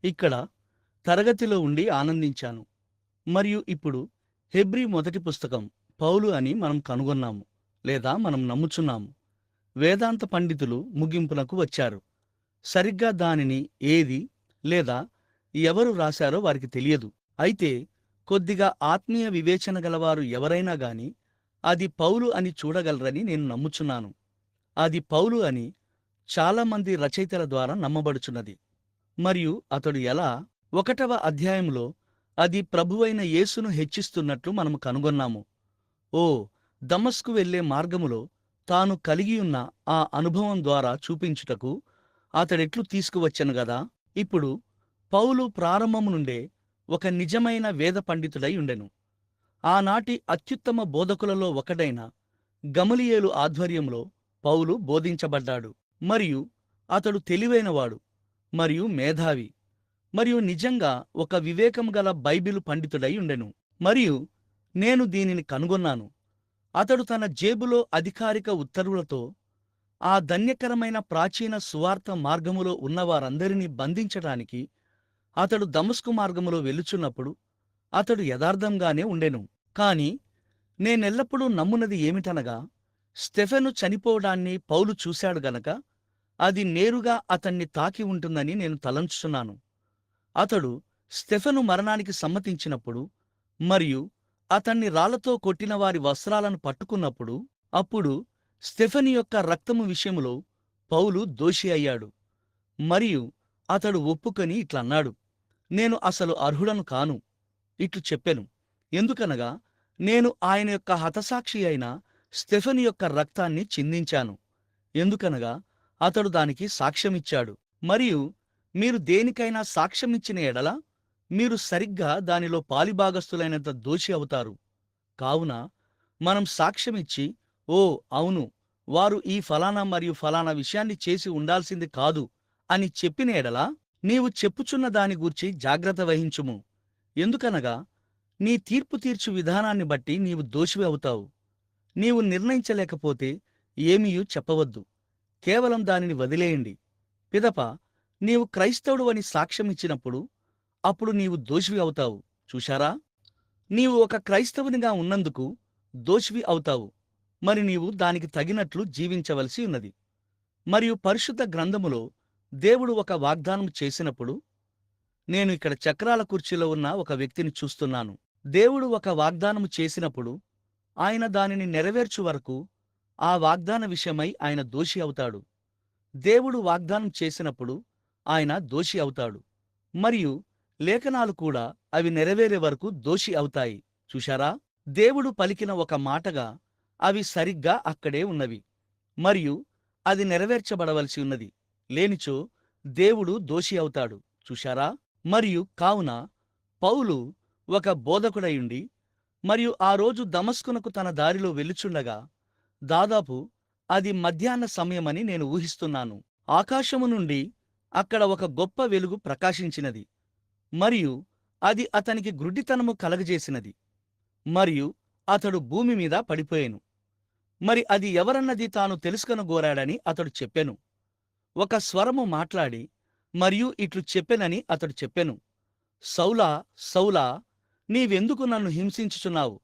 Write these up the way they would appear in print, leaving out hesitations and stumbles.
ఇక్కడ తరగతిలో ఉండి ఆనందించాను. మరియు ఇప్పుడు హెబ్రీ మొదటి పుస్తకం పౌలు అని మనం కనుగొన్నాము, లేదా మనం నమ్ముచున్నాము. వేదాంత పండితులు ముగింపునకు వచ్చారు. సరిగ్గా దానిని ఏది లేదా ఎవరు రాశారో వారికి తెలియదు. అయితే కొద్దిగా ఆత్మీయ వివేచన గలవారు ఎవరైనా గాని అది పౌలు అని చూడగలరని నేను నమ్ముచున్నాను. అది పౌలు అని చాలామంది రచయితల ద్వారా నమ్మబడుచున్నది. మరియు అతడు ఎలా 1వ అధ్యాయంలో అది ప్రభువైన యేసును హెచ్చిస్తున్నట్లు మనము కనుగొన్నాము. ఓ దమస్కు వెళ్ళే మార్గములో తాను కలిగియున్న ఆ అనుభవం ద్వారా చూపించుటకు అతడెట్లు తీసుకువచ్చెను గదా. ఇప్పుడు పౌలు ప్రారంభము నుండే ఒక నిజమైన వేద పండితుడై ఉండెను. ఆనాటి అత్యుత్తమ బోధకులలో ఒకడైన గమలియేలు ఆధ్వర్యంలో పౌలు బోధించబడ్డాడు. మరియు అతడు తెలివైనవాడు మరియు మేధావి మరియు నిజంగా ఒక వివేకం గల బైబిలు పండితుడై ఉండెను. మరియు నేను దీనిని కనుగొన్నాను. అతడు తన జేబులో అధికారిక ఉత్తర్వులతో ఆ ధన్యకరమైన ప్రాచీన సువార్త మార్గములో ఉన్నవారందరినీ బంధించటానికి అతడు దమస్కు మార్గములో వెళ్ళుచున్నప్పుడు అతడు యథార్థంగానే ఉండెను. కాని నేనెల్లప్పుడూ నమ్మునది ఏమిటనగా, స్టెఫెను చనిపోవడాన్ని పౌలు చూశాడు గనక అది నేరుగా అతన్ని తాకి ఉంటుందని నేను తలంచుచున్నాను. అతడు స్టెఫెను మరణానికి సమ్మతించినప్పుడు మరియు అతన్ని రాళ్లతో కొట్టిన వారి వస్త్రాలను పట్టుకున్నప్పుడు అప్పుడు స్టెఫెను యొక్క రక్తము విషయములో పౌలు దోషి అయ్యాడు. మరియు అతడు ఒప్పుకొని ఇట్లన్నాడు, నేను అసలు అర్హుడను కాను ఇట్లు చెప్పెను. ఎందుకనగా నేను ఆయన యొక్క హతసాక్షి అయిన స్టెఫెను యొక్క రక్తాన్ని చిందించాను. ఎందుకనగా అతడు దానికి సాక్ష్యమిచ్చాడు. మరియు మీరు దేనికైనా సాక్ష్యమిచ్చిన ఎడల మీరు సరిగ్గా దానిలో పాలిభాగస్థులైనంత దోషి అవుతారు. కావున మనం సాక్ష్యమిచ్చి, ఓ అవును, వారు ఈ ఫలానా మరియు ఫలానా విషయాన్ని చేసి ఉండాల్సింది కాదు అని చెప్పిన ఎడల నీవు చెప్పుచున్న దాని గూర్చి జాగ్రత్త వహించుము. ఎందుకనగా నీ తీర్పు తీర్చు విధానాన్ని బట్టి నీవు దోషివి అవుతావు. నీవు నిర్ణయించలేకపోతే ఏమీయూ చెప్పవద్దు, కేవలం దానిని వదిలేయండి. పిదప నీవు క్రైస్తవుడు అని సాక్ష్యమిచ్చినప్పుడు అప్పుడు నీవు దోషివి అవుతావు. చూశారా, నీవు ఒక క్రైస్తవునిగా ఉన్నందుకు దోషివి అవుతావు. మరి నీవు దానికి తగినట్లు జీవించవలసి ఉన్నది. మరియు పరిశుద్ధ గ్రంథములో దేవుడు ఒక వాగ్దానం చేసినప్పుడు, నేను ఇక్కడ చక్రాల కుర్చీలో ఉన్న ఒక వ్యక్తిని చూస్తున్నాను. దేవుడు ఒక వాగ్దానము చేసినప్పుడు ఆయన దానిని నెరవేర్చు వరకు ఆ వాగ్దాన విషయమై ఆయన దోషి అవుతాడు. దేవుడు వాగ్దానం చేసినప్పుడు ఆయన దోషి అవుతాడు. మరియు లేఖనాలు కూడా అవి నెరవేరే వరకు దోషి అవుతాయి. చూశారా, దేవుడు పలికిన ఒక మాటగా అవి సరిగ్గా అక్కడే ఉన్నవి. మరియు అది నెరవేర్చబడవలసి ఉన్నది. లేనిచో దేవుడు దోషి అవుతాడు. చూశారా. మరియు కావున పౌలు ఒక బోధకుడయుండి మరియు ఆ రోజు దమస్కునకు తన దారిలో వెళ్ళుచుండగా దాదాపు అది మధ్యాహ్న సమయమని నేను ఊహిస్తున్నాను. ఆకాశము నుండి అక్కడ ఒక గొప్ప వెలుగు ప్రకాశించినది మరియు అది అతనికి గ్రుడ్డితనము కలగజేసినది. మరియు అతడు భూమి మీద పడిపోయెను. మరి అది ఎవరన్నది తాను తెలుసుకొనగోరాడని అతడు చెప్పెను. ఒక స్వరము మాట్లాడి మరియు ఇట్లు చెప్పెనని అతడు చెప్పెను, సౌలా సౌలా, నీవెందుకు నన్ను హింసించుచున్నావు?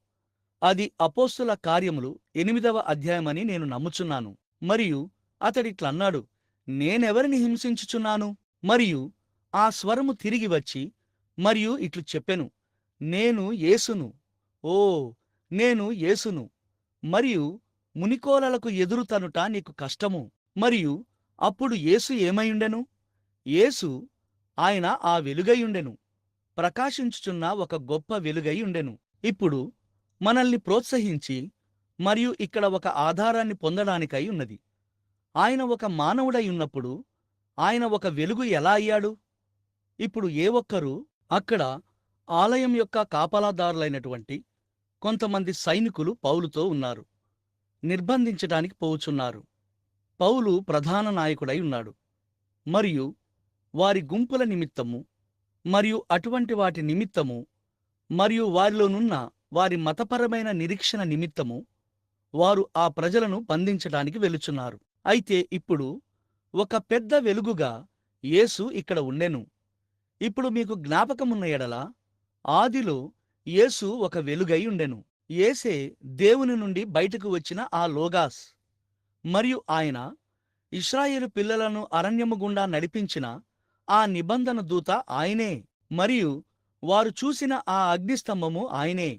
అది అపోస్తుల కార్యములు 8వ అధ్యాయమని నేను నమ్ముచున్నాను. మరియు అతడిట్లన్నాడు, నేనెవరిని హింసించుచున్నాను? మరియు ఆ స్వరము తిరిగి వచ్చి మరియు ఇట్లు చెప్పెను, నేను యేసును, ఓ నేను యేసును. మరియు మునికోలలకు ఎదురు తనుట నీకు కష్టము. మరియు అప్పుడు యేసు ఏమైయుండెను? యేసు ఆయన ఆ వెలుగైయుండెను, ప్రకాశించుచున్న ఒక గొప్ప వెలుగై ఉండెను. ఇప్పుడు మనల్ని ప్రోత్సహించి మరియు ఇక్కడ ఒక ఆధారాన్ని పొందడానికై ఉన్నది. ఆయన ఒక మానవుడై ఉన్నప్పుడు ఆయన ఒక వెలుగు ఎలా అయ్యాడు? ఇప్పుడు ఏ ఒక్కరూ అక్కడ ఆలయం యొక్క కాపలాదారులైనటువంటి కొంతమంది సైనికులు పౌలుతో ఉన్నారు. నిర్బంధించడానికి పోవుచున్నారు. పౌలు ప్రధాన నాయకుడై ఉన్నాడు. మరియు వారి గుంపుల నిమిత్తము మరియు అటువంటి వాటి నిమిత్తము మరియు వారిలోనున్న వారి మతపరమైన నిరీక్షణ నిమిత్తము వారు ఆ ప్రజలను బంధించడానికి వెలుచున్నారు. అయితే ఇప్పుడు ఒక పెద్ద వెలుగుగా యేసు ఇక్కడ ఉండెను. ఇప్పుడు మీకు జ్ఞాపకమున్న ఎడల ఆదిలో యేసు ఒక వెలుగై ఉండెను. యేసే దేవుని నుండి బయటకు వచ్చిన ఆ లోగాస్. మరియు ఆయన ఇశ్రాయేలు పిల్లలను అరణ్యము గుండా నడిపించిన ఆ నిబంధన దూత ఆయనే. మరియు వారు చూసిన ఆ అగ్నిస్తంభము ఆయనే.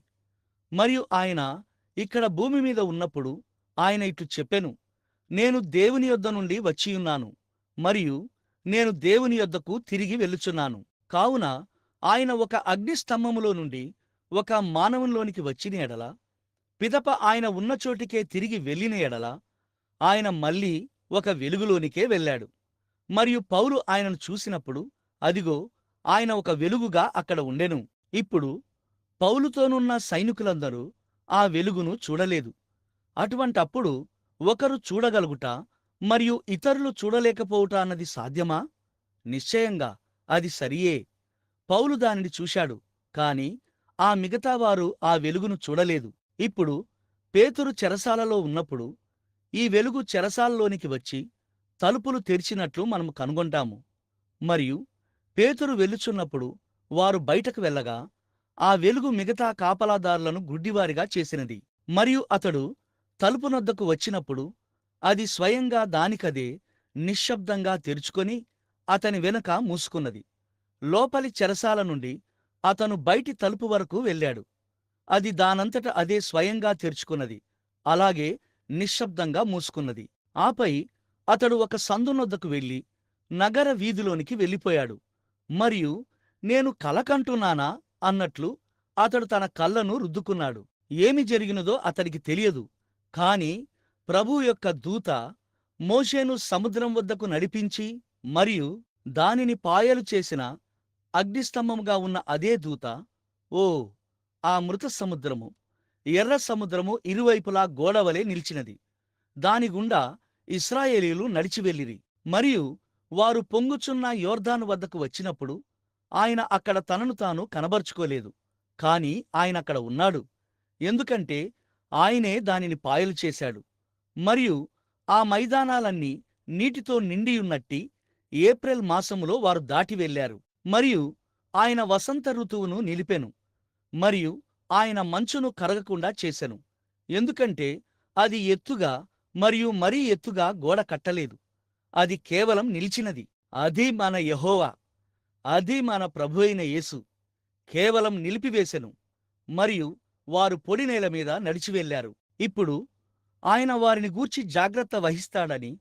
మరియు ఆయన ఇక్కడ భూమి మీద ఉన్నప్పుడు ఆయన ఇట్లు చెప్పెను, నేను దేవుని యొద్ద నుండి వచ్చియున్నాను మరియు నేను దేవుని యొద్దకు తిరిగి వెళ్ళుచున్నాను. కావున ఆయన ఒక అగ్నిస్తంభములో నుండి ఒక మానవునిలోనికి వచ్చిన ఎడల, పిదప ఆయన ఉన్న చోటికే తిరిగి వెళ్ళిన ఎడల, ఆయన మళ్ళీ ఒక వెలుగులోనికే వెళ్ళాడు. మరియు పౌలు ఆయనను చూసినప్పుడు అదిగో ఆయన ఒక వెలుగుగా అక్కడ ఉండెను. ఇప్పుడు పౌలుతోనున్న సైనికులందరూ ఆ వెలుగును చూడలేదు. అటువంటప్పుడు ఒకరు చూడగలుగుట మరియు ఇతరులు చూడలేకపోవుట అన్నది సాధ్యమా? నిశ్చయంగా అది సరియే. పౌలు దానిని చూశాడు, కాని ఆ మిగతా వారు ఆ వెలుగును చూడలేదు. ఇప్పుడు పేతురు చెరసాలలో ఉన్నప్పుడు ఈ వెలుగు చెరసాలలోనికి వచ్చి తలుపులు తెరిచినట్లు మనము కనుగొంటాము. మరియు పేతురు వెళ్ళుచున్నప్పుడు వారు బయటకు వెళ్ళగా ఆ వెలుగు మిగతా కాపలాదారులను గుడ్డివారిగా చేసినది. మరియు అతడు తలుపునొద్దకు వచ్చినప్పుడు అది స్వయంగా దానికదే నిశ్శబ్దంగా తెరుచుకొని అతని వెనుక మూసుకున్నది. లోపలి చెరసాల నుండి అతను బయటి తలుపు వరకు వెళ్ళాడు. అది దానంతట అదే స్వయంగా తెరుచుకున్నది, అలాగే నిశ్శబ్దంగా మూసుకున్నది. ఆపై అతడు ఒక సందునొద్దకు వెళ్ళి నగర వీధిలోనికి వెళ్ళిపోయాడు. మరియు నేను కలకంటున్నానా అన్నట్లు అతడు తన కళ్ళను రుద్దుకున్నాడు. ఏమి జరిగినదో అతడికి తెలియదు. కాని ప్రభు యొక్క దూత మోషేను సముద్రం వద్దకు నడిపించి మరియు దానిని పాయలు చేసిన అగ్నిస్తంభముగా ఉన్న అదే దూత, ఓ ఆ మృత సముద్రము, ఎర్ర సముద్రము ఇరువైపులా గోడవలే నిలిచినది. దాని గుండా ఇశ్రాయేలీయులు నడిచి వెళ్ళిరి. మరియు వారు పొంగుచున్న యోర్దాను వద్దకు వచ్చినప్పుడు ఆయన అక్కడ తనను తాను కనబరుచుకోలేదు. కాని ఆయన అక్కడ ఉన్నాడు, ఎందుకంటే ఆయనే దానిని పాయలు చేశాడు. మరియు ఆ మైదానాలన్నీ నీటితో నిండియున్నట్టి ఏప్రిల్ మాసములో వారు దాటి వెళ్ళారు. మరియు ఆయన వసంత ఋతువును నిలిపెను మరియు ఆయన మంచును కరగకుండా చేసెను, ఎందుకంటే అది ఎత్తుగా మరియు మరీ ఎత్తుగా గోడ కట్టలేదు, అది కేవలం నిలిచినది. అది మన యెహోవా, అది మన ప్రభు అయిన యేసు కేవలం నిలిపివేసెను. మరియు వారు పొడి నేల మీద నడిచి వెళ్ళారు. ఇప్పుడు ఆయన వారిని గూర్చి జాగ్రత్త వహిస్తాడని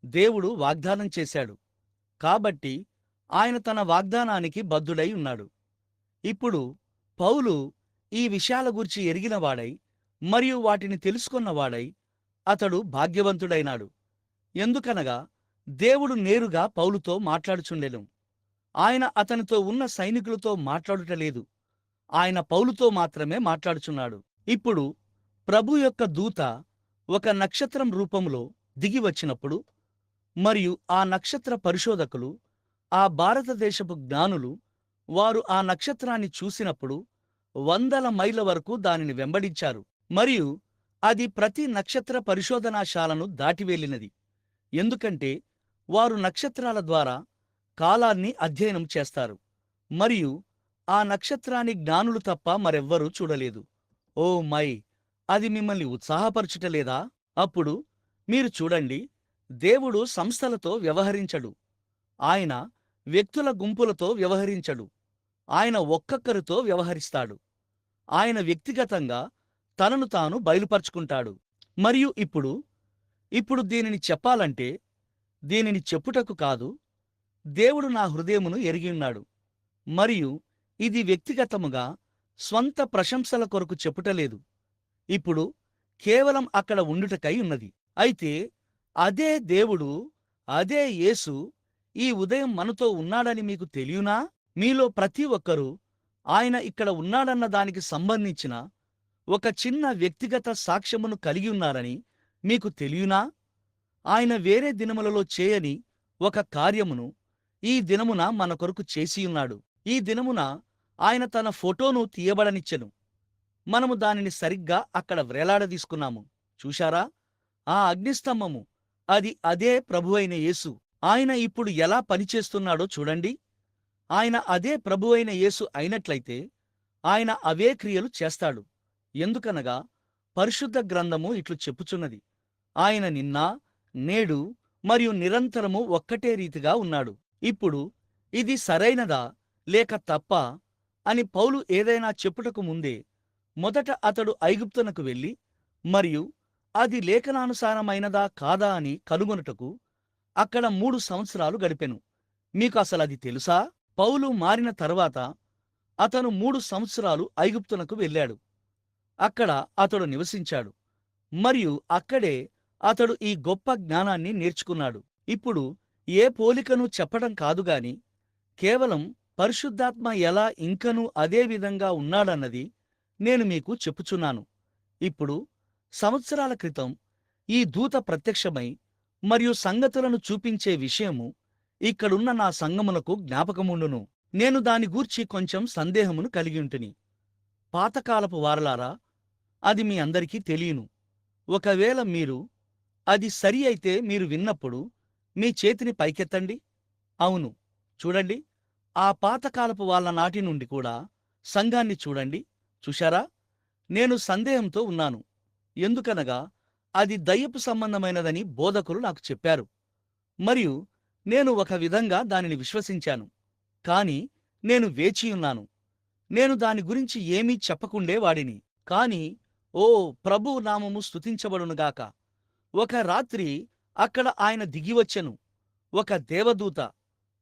దేవుడు వాగ్దానం చేశాడు. కాబట్టి ఆయన తన వాగ్దానానికి బద్ధుడై ఉన్నాడు. ఇప్పుడు పౌలు ఈ విషయాల గూర్చి ఎరిగినవాడై మరియు వాటిని తెలుసుకున్నవాడై అతడు భాగ్యవంతుడైనాడు. ఎందుకనగా దేవుడు నేరుగా పౌలుతో మాట్లాడుచుండెను. ఆయన అతనితో ఉన్న సైనికులతో మాట్లాడుటలేదు, ఆయన పౌలుతో మాత్రమే మాట్లాడుచున్నాడు. ఇప్పుడు ప్రభు యొక్క దూత ఒక నక్షత్రం రూపంలో దిగి వచ్చినప్పుడు మరియు ఆ నక్షత్ర పరిశోధకులు, ఆ భారతదేశపు జ్ఞానులు, వారు ఆ నక్షత్రాన్ని చూసినప్పుడు 100 మైళ్ళ వరకు దానిని వెంబడించారు. మరియు అది ప్రతి నక్షత్ర పరిశోధనాశాలను దాటి వెళ్ళినది, ఎందుకంటే వారు నక్షత్రాల ద్వారా కాలాన్ని అధ్యయనం చేస్తారు. మరియు ఆ నక్షత్రాన్ని జ్ఞానులు తప్ప మరెవ్వరూ చూడలేదు. ఓ మై, అది మిమ్మల్ని ఉత్సాహపరచుటలేదా? అప్పుడు మీరు చూడండి, దేవుడు సంస్థలతో వ్యవహరించడు, ఆయన వ్యక్తుల గుంపులతో వ్యవహరించడు, ఆయన ఒక్కొక్కరితో వ్యవహరిస్తాడు. ఆయన వ్యక్తిగతంగా తనను తాను బయలుపరుచుకుంటాడు. మరియు ఇప్పుడు దీనిని చెప్పాలంటే, దీనిని చెప్పుటకు కాదు, దేవుడు నా హృదయమును ఎరిగియున్నాడు. మరియు ఇది వ్యక్తిగతముగా స్వంత ప్రశంసల కొరకు చెప్పుటలేదు, ఇప్పుడు కేవలం అక్కడ ఉండుటకై ఉన్నది. అయితే అదే దేవుడు, అదే యేసు ఈ ఉదయం మనతో ఉన్నాడని మీకు తెలియనా? మీలో ప్రతి ఒక్కరూ ఆయన ఇక్కడ ఉన్నాడన్న దానికి సంబంధించిన ఒక చిన్న వ్యక్తిగత సాక్ష్యమును కలిగి ఉన్నారని మీకు తెలియనా? ఆయన వేరే దినములలో చేయని ఒక కార్యమును ఈ దినమున మన కొరకు చేసియున్నాడు. ఈ దినమున ఆయన తన ఫోటోను తీయబడనిచ్చెను. మనము దానిని సరిగ్గా అక్కడ వ్రేలాడదీసుకున్నాము. చూశారా? ఆ అగ్నిస్తంభము, అది అదే ప్రభువైన యేసు. ఆయన ఇప్పుడు ఎలా పనిచేస్తున్నాడో చూడండి. ఆయన అదే ప్రభువైన యేసు అయినట్లయితే ఆయన అవే క్రియలు చేస్తాడు. ఎందుకనగా పరిశుద్ధ గ్రంథము ఇట్లు చెప్పుచున్నది, ఆయన నిన్న, నేడు మరియు నిరంతరము ఒక్కటే రీతిగా ఉన్నాడు. ఇప్పుడు ఇది సరైనదా లేక తప్పా అని పౌలు ఏదైనా చెప్పుటకు ముందే మొదట అతడు ఐగుప్తునకు వెళ్ళి మరియు అది లేఖనానుసారమైనదా కాదా అని కనుగొనుటకు అక్కడ 3 సంవత్సరాలు గడిపెను. మీకు అసలది తెలుసా? పౌలు మారిన తర్వాత అతను 3 సంవత్సరాలు ఐగుప్తునకు వెళ్ళాడు. అక్కడ అతడు నివసించాడు మరియు అక్కడే అతడు ఈ గొప్ప జ్ఞానాన్ని నేర్చుకున్నాడు. ఇప్పుడు ఏ పోలికను చెప్పడం కాదుగాని కేవలం పరిశుద్ధాత్మ ఎలా ఇంకనూ అదే విధంగా ఉన్నాడన్నది నేను మీకు చెప్పుచున్నాను. ఇప్పుడు సంవత్సరాల క్రితం ఈ దూత ప్రత్యక్షమై మరియు సంగతులను చూపించే విషయము ఇక్కడున్న నా సంగమునకు జ్ఞాపకముండును. నేను దాని గూర్చి కొంచెం సందేహమును కలిగియుంటిని. పాతకాలపు వారలారా, అది మీ అందరికీ తెలియను. ఒకవేళ మీరు అది సరి అయితే మీరు విన్నప్పుడు మీ చేతిని పైకెత్తండి. అవును, చూడండి, ఆ పాతకాలపు వాళ్ళ నాటి నుండి కూడా సంఘాన్ని చూడండి. చూశారా? నేను సందేహంతో ఉన్నాను. ఎందుకనగా అది దయ్యపు సంబంధమైనదని బోధకులు నాకు చెప్పారు మరియు నేను ఒక విధంగా దానిని విశ్వసించాను. కాని నేను వేచియున్నాను. నేను దాని గురించి ఏమీ చెప్పకుండే వాడిని. కాని ఓ ప్రభు నామము స్తుతించబడునుగాక, ఒక రాత్రి అక్కడ ఆయన దిగివచ్చెను, ఒక దేవదూత,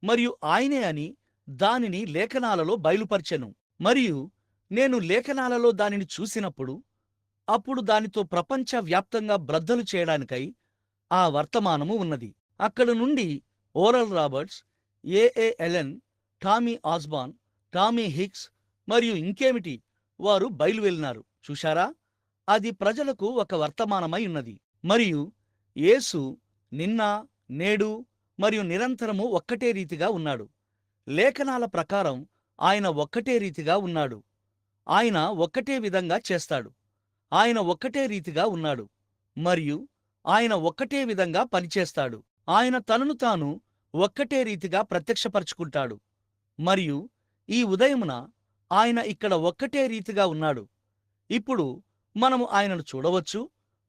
మరియు ఆయనే అని దానిని లేఖనాలలో బయలుపర్చెను. మరియు నేను లేఖనాలలో దానిని చూసినప్పుడు అప్పుడు దానితో ప్రపంచ వ్యాప్తంగా బ్రద్దలు చేయడానికై ఆ వర్తమానము ఉన్నది. అక్కడ నుండి ఓరల్ రాబర్ట్స్, ఏఏ ఎలెన్, టామీ ఆస్బాన్, టామీ హిక్స్ మరియు ఇంకేమిటి వారు బయలువెళ్ళినారు. చూశారా? అది ప్రజలకు ఒక వర్తమానమై ఉన్నది. మరియు యేసు నిన్న, నేడు మరియు నిరంతరము ఒక్కటే రీతిగా ఉన్నాడు. లేఖనాల ప్రకారం ఆయన ఒక్కటే రీతిగా ఉన్నాడు. ఆయన ఒక్కటే విధంగా చేస్తాడు. ఆయన ఒక్కటే రీతిగా ఉన్నాడు మరియు ఆయన ఒక్కటే విధంగా పనిచేస్తాడు. ఆయన తనను తాను ఒక్కటే రీతిగా ప్రత్యక్షపరుచుకుంటాడు. మరియు ఈ ఉదయమున ఆయన ఇక్కడ ఒక్కటే రీతిగా ఉన్నాడు. ఇప్పుడు మనము ఆయనను చూడవచ్చు,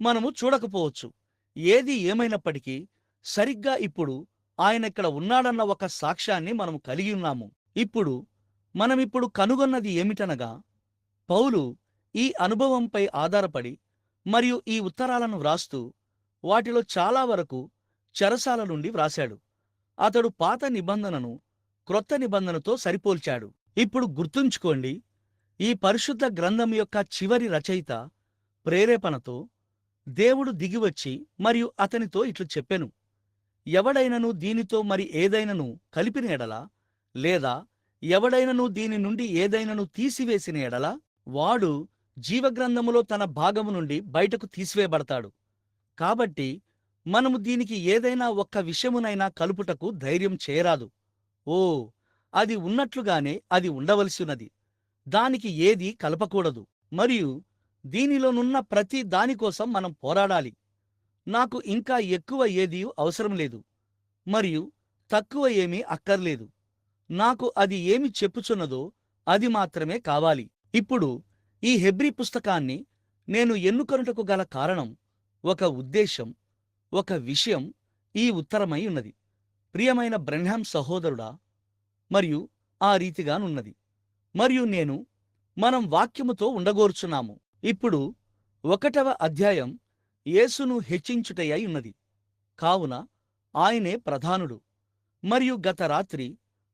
మనము చూడకపోవచ్చు. ఏది ఏమైనప్పటికీ సరిగ్గా ఇప్పుడు ఆయన ఇక్కడ ఉన్నాడన్న ఒక సాక్ష్యాన్ని మనము కలిగి ఉన్నాము. ఇప్పుడు మనమిప్పుడు కనుగొన్నది ఏమిటనగా, పౌలు ఈ అనుభవంపై ఆధారపడి మరియు ఈ ఉత్తరాలను వ్రాస్తూ వాటిలో చాలా వరకు చెరసాల నుండి వ్రాశాడు. అతడు పాత నిబంధనను క్రొత్త నిబంధనతో సరిపోల్చాడు. ఇప్పుడు గుర్తుంచుకోండి, ఈ పరిశుద్ధ గ్రంథం యొక్క చివరి రచయిత ప్రేరేపణతో దేవుడు దిగివచ్చి మరియు అతనితో ఇట్లు చెప్పెను, ఎవడైనను దీనితో మరి ఏదైనను కలిపిన ఎడల లేదా ఎవడైనను దీని నుండి ఏదైనను తీసివేసిన ఎడల వాడు జీవగ్రంథములో తన భాగము నుండి బయటకు తీసివేయబడతాడు. కాబట్టి మనము దీనికి ఏదైనా ఒక్క విషయమునైనా కలుపుటకు ధైర్యం చేయరాదు. ఓ, అది ఉన్నట్లుగానే అది ఉండవలసినది. దానికి ఏది కలపకూడదు. మరియు దీనిలోనున్న ప్రతి దానికోసం మనం పోరాడాలి. నాకు ఇంకా ఎక్కువ ఏదీ అవసరం లేదు మరియు తక్కువ ఏమీ అక్కర్లేదు. నాకు అది ఏమి చెప్పుచున్నదో అది మాత్రమే కావాలి. ఇప్పుడు ఈ హెబ్రీ పుస్తకాన్ని నేను ఎన్నుకొనుటకు గల కారణం, ఒక ఉద్దేశం, ఒక విషయం ఈ ఉత్తరమై ఉన్నది. ప్రియమైన బ్రెన్హామ్ సహోదరుడా, మరియు ఆ రీతిగానున్నది. మరియు మనం వాక్యముతో ఉండగోర్చున్నాము. ఇప్పుడు 1వ అధ్యాయం యేసును హెచ్చించుటయై ఉన్నది. కావున ఆయనే ప్రధానుడు. మరియు గత రాత్రి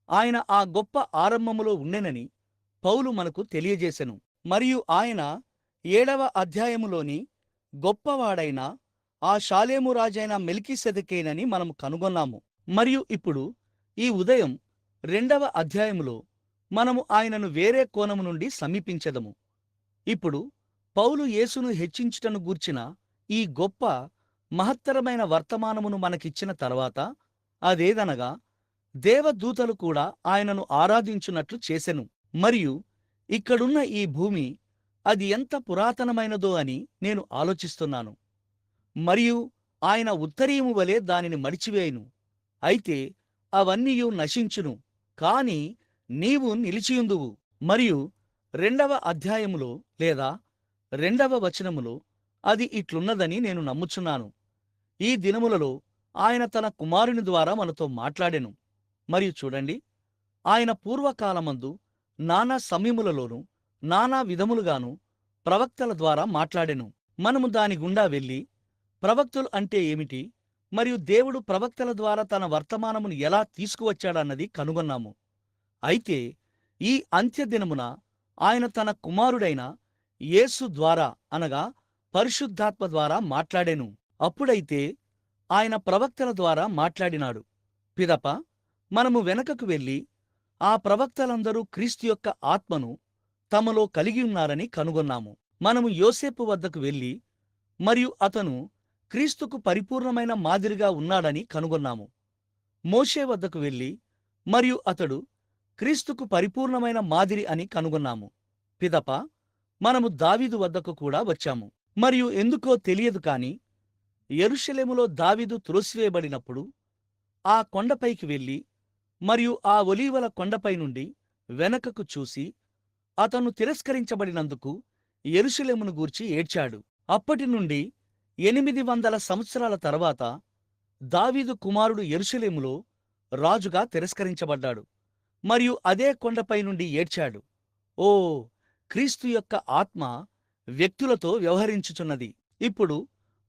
ఆయన ఆ గొప్ప ఆరంభములో ఉండెనని పౌలు మనకు తెలియజేసెను. మరియు ఆయన 7వ అధ్యాయములోని గొప్పవాడైన ఆ షాలేము రాజైన మెల్కీసెదెకేనని మనము కనుగొన్నాము. మరియు ఇప్పుడు ఈ ఉదయం 2వ అధ్యాయములో మనము ఆయనను వేరే కోణము నుండి సమీపించెదము. ఇప్పుడు పౌలు యేసును హెచ్చించుటను గూర్చిన ఈ గొప్ప మహత్తరమైన వర్తమానమును మనకిచ్చిన తర్వాత, అదేదనగా దేవదూతలు కూడా ఆయనను ఆరాధించున్నట్లు చేసెను. మరియు ఇక్కడున్న ఈ భూమి అది ఎంత పురాతనమైనదో అని నేను ఆలోచిస్తున్నాను. మరియు ఆయన ఉత్తరీయము వలె దానిని మడిచివేయును. అయితే అవన్నీయు నశించును, కాని నీవు నిలిచియుందువు. మరియు 2వ అధ్యాయములో లేదా 2వ వచనములో అది ఇట్లున్నదని నేను నమ్ముచున్నాను. ఈ దినములలో ఆయన తన కుమారుని ద్వారా మనతో మాట్లాడెను. మరియు చూడండి, ఆయన పూర్వకాలమందు నానా సమయములలోను నానా విధములుగాను ప్రవక్తల ద్వారా మాట్లాడెను. మనము దాని గుండా వెళ్ళి ప్రవక్తలు అంటే ఏమిటి, మరియు దేవుడు ప్రవక్తల ద్వారా తన వర్తమానమును ఎలా తీసుకువచ్చాడన్నది కనుగొన్నాము. అయితే ఈ అంత్యదినమున ఆయన తన కుమారుడైన యేసు ద్వారా అనగా పరిశుద్ధాత్మ ద్వారా మాట్లాడెను. అప్పుడైతే ఆయన ప్రవక్తల ద్వారా మాట్లాడినాడు. పిదప మనము వెనకకు వెళ్ళి ఆ ప్రవక్తలందరూ క్రీస్తు యొక్క ఆత్మను తమలో కలిగి ఉన్నారని కనుగొన్నాము. మనము యోసేపు వద్దకు వెళ్ళి మరియు అతను క్రీస్తుకు పరిపూర్ణమైన మాదిరిగా ఉన్నాడని కనుగొన్నాము. మోషే వద్దకు వెళ్ళి మరియు అతడు క్రీస్తుకు పరిపూర్ణమైన మాదిరి అని కనుగొన్నాము. పిదప మనము దావీదు వద్దకు కూడా వచ్చాము. మరియు ఎందుకో తెలియదు కాని యెరూషలేములో దావీదు త్రోసివేయబడినప్పుడు ఆ కొండపైకి వెళ్ళి మరియు ఆ ఒలీవల కొండపై నుండి వెనకకు చూసి అతను తిరస్కరించబడినందుకు యెరూషలేమును గూర్చి ఏడ్చాడు. అప్పటి నుండి 800 సంవత్సరాల తర్వాత దావీదు కుమారుడు యెరూషలేములో రాజుగా తిరస్కరించబడ్డాడు మరియు అదే కొండపై నుండి ఏడ్చాడు. ఓ, క్రీస్తు యొక్క ఆత్మ వ్యక్తులతో వ్యవహరించుచున్నది. ఇప్పుడు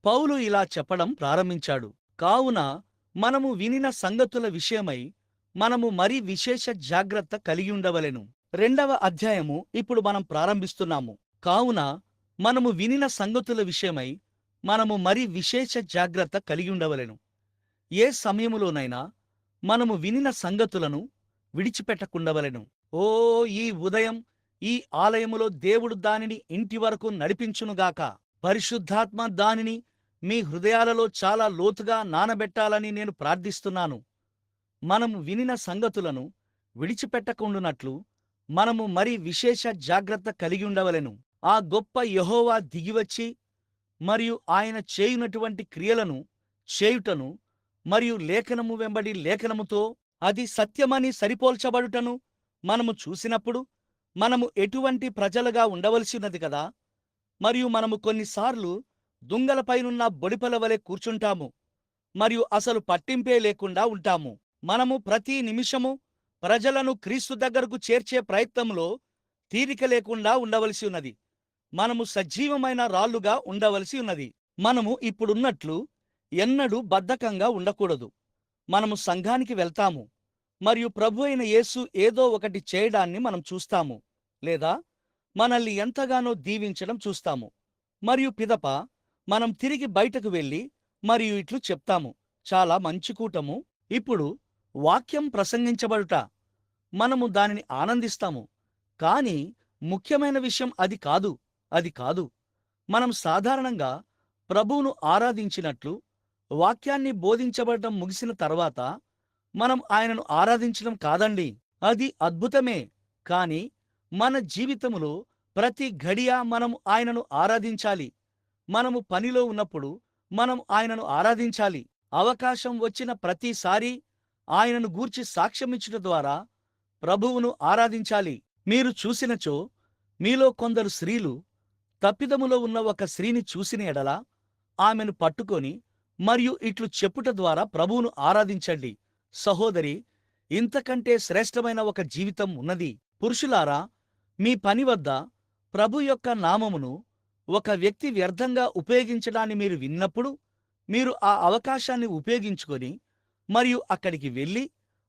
పౌలు ఇలా చెప్పడం ప్రారంభించాడు. కావున మనము వినిన సంగతుల విషయమై మనము మరీ విశేష జాగ్రత్త కలిగి ఉండవలెను. 2వ అధ్యాయము ఇప్పుడు మనం ప్రారంభిస్తున్నాము. కావున మనము వినిన సంగతుల విషయమై మనము మరీ విశేష జాగ్రత్త కలిగి ఉండవలెను. ఏ సమయములోనైనా మనము వినిన సంగతులను విడిచిపెట్టకుండవలెను. ఓ, ఈ ఉదయం ఈ ఆలయములో దేవుడు దానిని ఇంటి వరకు నడిపించునుగాక. పరిశుద్ధాత్మ దానిని మీ హృదయాలలో చాలా లోతుగా నానబెట్టాలని నేను ప్రార్థిస్తున్నాను. మనము వినిన సంగతులను విడిచిపెట్టకుండునట్లు మనము మరి విశేష జాగ్రత్త కలిగి ఉండవలెను. ఆ గొప్ప యెహోవా దిగివచ్చి మరియు ఆయన చేయునటువంటి క్రియలను చేయుటను మరియు లేఖనము వెంబడి లేఖనముతో అది సత్యమని సరిపోల్చబడుటను మనము చూసినప్పుడు మనము ఎటువంటి ప్రజలుగా ఉండవలసినది కదా. మరియు మనము కొన్నిసార్లు దుంగలపైనున్న బొడిపల వలె కూర్చుంటాము మరియు అసలు పట్టింపే లేకుండా ఉంటాము. మనము ప్రతి నిమిషము ప్రజలను క్రీస్తు దగ్గరకు చేర్చే ప్రయత్నంలో తీరిక లేకుండా ఉండవలసి ఉన్నది. మనము సజీవమైన రాళ్లుగా ఉండవలసి ఉన్నది. మనము ఇప్పుడున్నట్లు ఎన్నడూ బద్ధకంగా ఉండకూడదు. మనము సంఘానికి వెళ్తాము మరియు ప్రభు అయిన యేసు ఏదో ఒకటి చేయడాన్ని మనం చూస్తాము లేదా మనల్ని ఎంతగానో దీవించడం చూస్తాము. మరియు పిదప మనం తిరిగి బయటకు వెళ్ళి మరియు ఇట్లు చెప్తాము, చాలా మంచి కూటము. ఇప్పుడు వాక్యం ప్రసంగించబడుట మనము దానిని ఆనందిస్తాము. కానీ ముఖ్యమైన విషయం అది కాదు. మనం సాధారణంగా ప్రభువును ఆరాధించినట్లు వాక్యాన్ని బోధించబడటం ముగిసిన తర్వాత మనం ఆయనను ఆరాధించడం కాదండి. అది అద్భుతమే. కానీ మన జీవితములో ప్రతి ఘడియ మనం ఆయనను ఆరాధించాలి. మనము పనిలో ఉన్నప్పుడు మనం ఆయనను ఆరాధించాలి. అవకాశం వచ్చిన ప్రతిసారి ఆయనను గూర్చి సాక్ష్యమిచ్చుట ద్వారా ప్రభువును ఆరాధించాలి. మీరు చూసినచో మీలో కొందరు స్త్రీలు తప్పిదములో ఉన్న ఒక స్త్రీని చూసిన ఎడల ఆమెను పట్టుకొని మరియు ఇట్లు చెప్పుట ద్వారా ప్రభువును ఆరాధించండి. సహోదరి, ఇంతకంటే శ్రేష్టమైన ఒక జీవితం ఉన్నది. పురుషులారా, మీ పని వద్ద ప్రభు యొక్క నామమును ఒక వ్యక్తి వ్యర్థంగా ఉపయోగించడాన్ని మీరు విన్నప్పుడు మీరు ఆ అవకాశాన్ని ఉపయోగించుకొని మరియు అక్కడికి వెళ్ళి